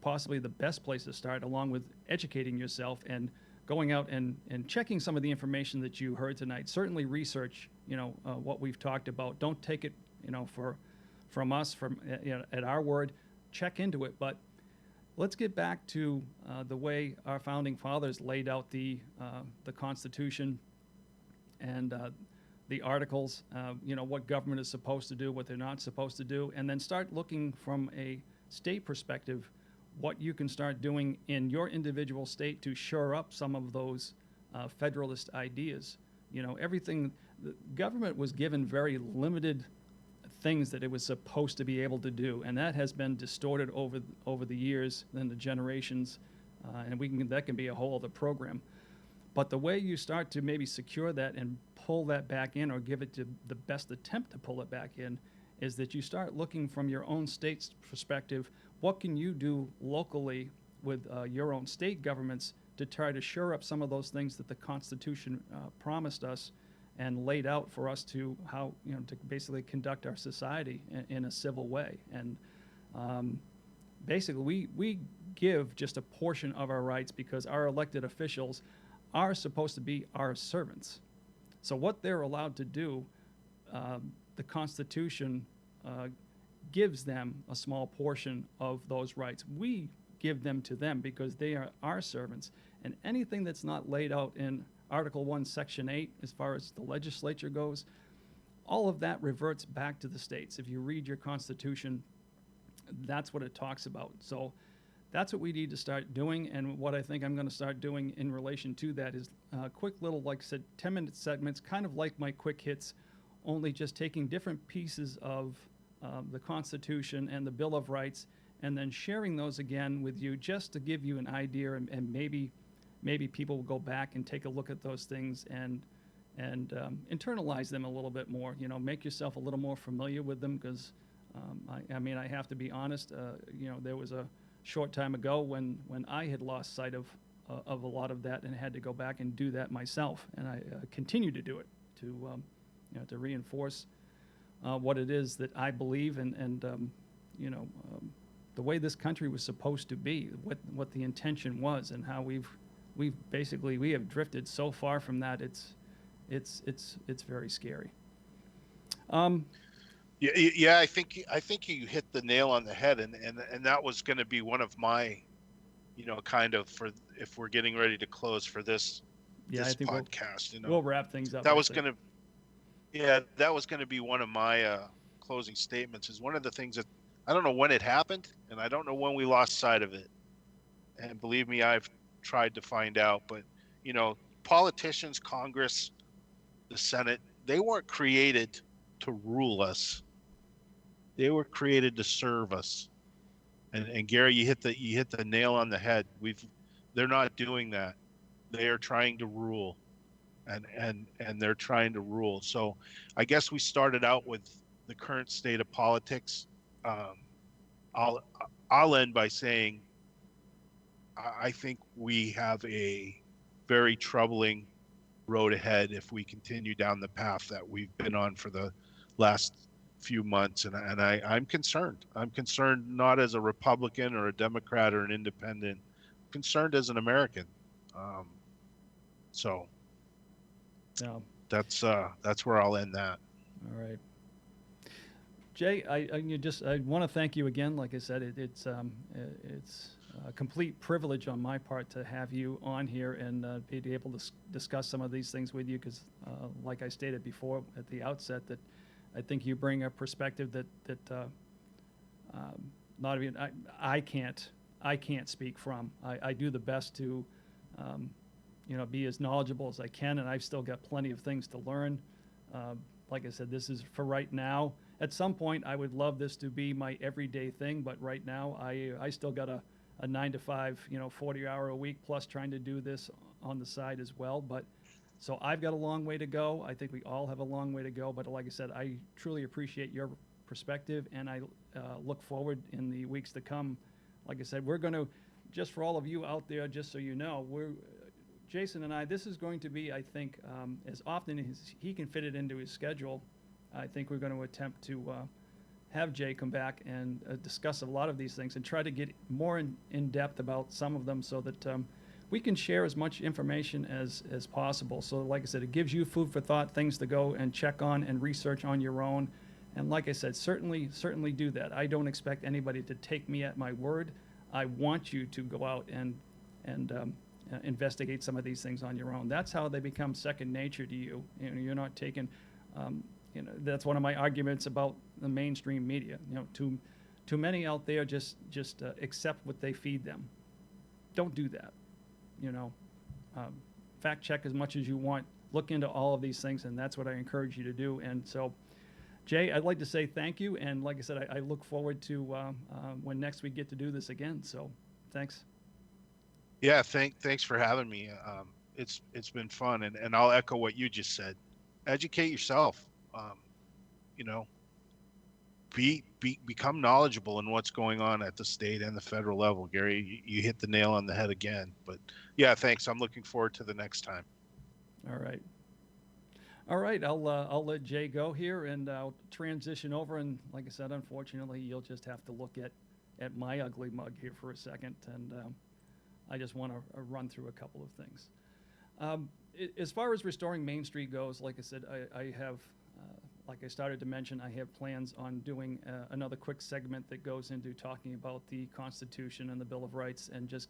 possibly the best place to start, along with educating yourself and going out and checking some of the information that you heard tonight. Certainly research what we've talked about. Don't take it from us at our word. Check into it, but let's get back to the way our founding fathers laid out the Constitution and the articles, what government is supposed to do, what they're not supposed to do, and then start looking from a state perspective what you can start doing in your individual state to shore up some of those federalist ideas. Everything, the government was given very limited things that it was supposed to be able to do, and that has been distorted over the years and the generations, and that can be a whole other program. But the way you start to maybe secure that and pull that back in, or give it to the best attempt to pull it back in, is that you start looking from your own state's perspective. What can you do locally with your own state governments to try to shore up some of those things that the Constitution promised us and laid out for us to to basically conduct our society in a civil way? And basically, we give just a portion of our rights because our elected officials are supposed to be our servants. So what they're allowed to do, the Constitution gives them a small portion of those rights. We give them to them because they are our servants. And anything that's not laid out in Article 1, Section 8, as far as the legislature goes, all of that reverts back to the states. If you read your Constitution, that's what it talks about. So That's what we need to start doing. And what I think I'm going to start doing in relation to that is quick little, like I said, 10-minute segments, kind of like my quick hits, only just taking different pieces of the Constitution and the Bill of Rights, and then sharing those again with you just to give you an idea, and maybe people will go back and take a look at those things and internalize them a little bit more. You know, make yourself a little more familiar with them, because I mean, I have to be honest. You know, there was a short time ago when I had lost sight of a lot of that and had to go back and do that myself, and I continue to do it to you know, to reinforce what it is that I believe, and you know, the way this country was supposed to be, what the intention was, and how we have drifted so far from that. It's very scary. Yeah, I think you hit the nail on the head, and that was going to be one of my, you know, kind of, for if we're getting ready to close for this I think podcast, you know, we'll wrap things up. That was going to, yeah, that was going to be one of my closing statements. Is one of the things that I don't know when it happened, and I don't know when we lost sight of it. And believe me, I've tried to find out, but you know, politicians, Congress, the Senate, they weren't created to rule us. They were created to serve us. And Gary, you hit the nail on the head. They're not doing that. They are trying to rule, and they're trying to rule. So I guess we started out with the current state of politics. I'll end by saying I think we have a very troubling road ahead if we continue down the path that we've been on for the last few months, and I'm concerned. I'm concerned not as a Republican or a Democrat or an independent. I'm concerned as an American. So no. That's where I'll end that. All right, Jay. I want to thank you again. Like I said, it's a complete privilege on my part to have you on here and be able to discuss some of these things with you, because like I stated before at the outset, that I think you bring a perspective that not even I can't speak from. I do the best to you know, be as knowledgeable as I can, and I've still got plenty of things to learn. Like I said, this is for right now. At some point, I would love this to be my everyday thing, but right now, I still got a 9-to-5, you know, 40-hour a week plus trying to do this on the side as well. But so I've got a long way to go. I think we all have a long way to go. But like I said, I truly appreciate your perspective, and I look forward in the weeks to come. Like I said, we're going to, just for all of you out there, just so you know, Jason and I, this is going to be, I think, as often as he can fit it into his schedule, I think we're going to attempt to have Jay come back and discuss a lot of these things and try to get more in depth about some of them, so that we can share as much information as possible. So like I said, it gives you food for thought, things to go and check on and research on your own. And like I said, certainly do that. I don't expect anybody to take me at my word. I want you to go out and investigate some of these things on your own. That's how they become second nature to you. You know, you're not taking, you know, that's one of my arguments about the mainstream media. You know, too many out there just accept what they feed them. Don't do that. You know, fact check as much as you want. Look into all of these things, and that's what I encourage you to do. And so, Jay, I'd like to say thank you, and like I said, I look forward to when next we get to do this again. So, thanks. Yeah, thanks for having me. It's been fun, and I'll echo what you just said. Educate yourself. You know, become knowledgeable in what's going on at the state and the federal level. Gary, you hit the nail on the head again. But yeah, thanks. I'm looking forward to the next time. All right. I'll let Jay go here, and I'll transition over. And like I said, unfortunately, you'll just have to look at my ugly mug here for a second, and I just want to run through a couple of things. As far as restoring Main Street goes, like I said, I have, like I started to mention, I have plans on doing another quick segment that goes into talking about the Constitution and the Bill of Rights, and just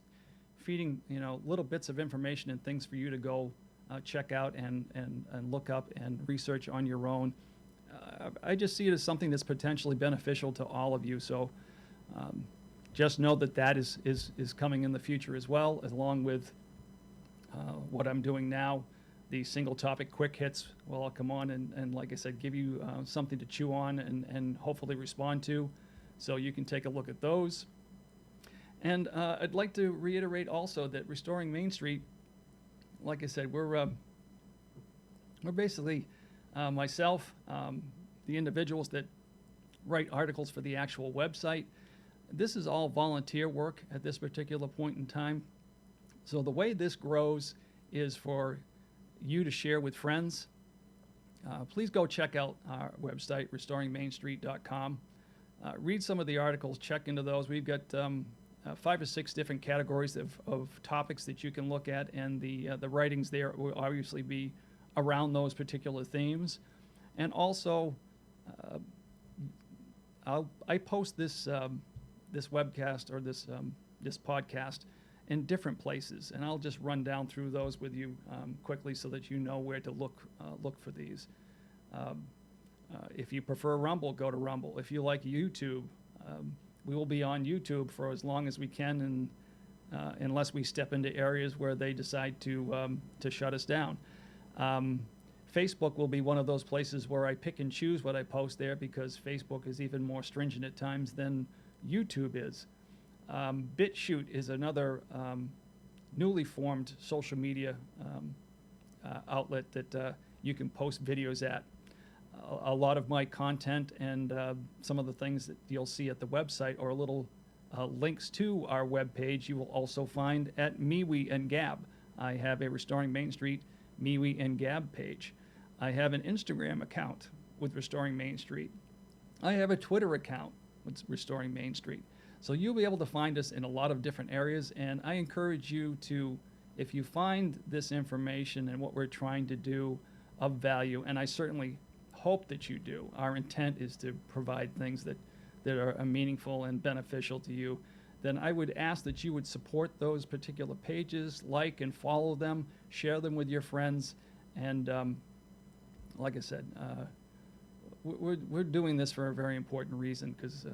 feeding, you know, little bits of information and things for you to go check out and look up and research on your own. I just see it as something that's potentially beneficial to all of you. So just know that that is coming in the future as well, along with what I'm doing now. The single topic quick hits will all come on and like I said, give you something to chew on and hopefully respond to. So you can take a look at those. And I'd like to reiterate also that Restoring Main Street, like I said, we're basically myself, the individuals that write articles for the actual website. This is all volunteer work at this particular point in time. So the way this grows is for you to share with friends. Please go check out our website, restoringmainstreet.com. Read some of the articles, check into those. We've got 5 or 6 different categories of topics that you can look at, and the writings there will obviously be around those particular themes. And also, I post this this webcast or this podcast in different places, and I'll just run down through those with you quickly so that you know where to look for these. If you prefer Rumble, go to Rumble. If you like YouTube, we will be on YouTube for as long as we can, and unless we step into areas where they decide to shut us down. Facebook will be one of those places where I pick and choose what I post there, because Facebook is even more stringent at times than YouTube is. BitChute is another newly formed social media outlet that you can post videos at. A lot of my content and some of the things that you'll see at the website are little links to our webpage you will also find at MeWe and Gab. I have a Restoring Main Street MeWe and Gab page. I have an Instagram account with Restoring Main Street. I have a Twitter account with Restoring Main Street. So you'll be able to find us in a lot of different areas, and I encourage you to, if you find this information and what we're trying to do of value, and I certainly hope that you do. Our intent is to provide things that are meaningful and beneficial to you. Then I would ask that you would support those particular pages, like and follow them, share them with your friends, and like I said, we're doing this for a very important reason, because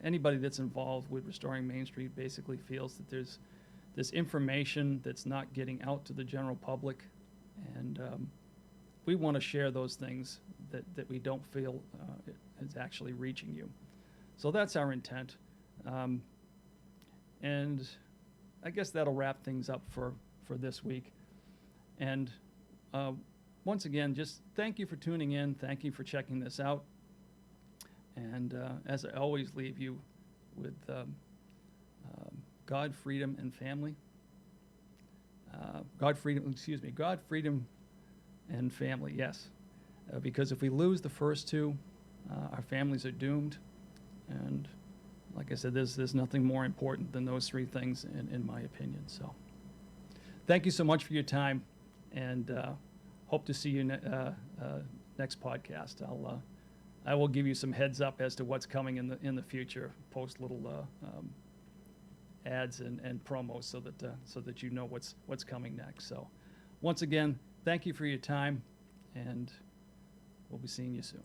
anybody that's involved with Restoring Main Street basically feels that there's this information that's not getting out to the general public, and we want to share those things that we don't feel is actually reaching you. So that's our intent. And I guess that'll wrap things up for this week. And once again, just thank you for tuning in. Thank you for checking this out. And as I always leave you with God, freedom, and family. God, freedom, and family, yes. Because if we lose the first two, our families are doomed. And like I said, there's nothing more important than those 3 things, in my opinion. So thank you so much for your time, and hope to see you next podcast. I will give you some heads up as to what's coming in the future. Post little ads and promos so that you know what's coming next. So once again, thank you for your time, and we'll be seeing you soon.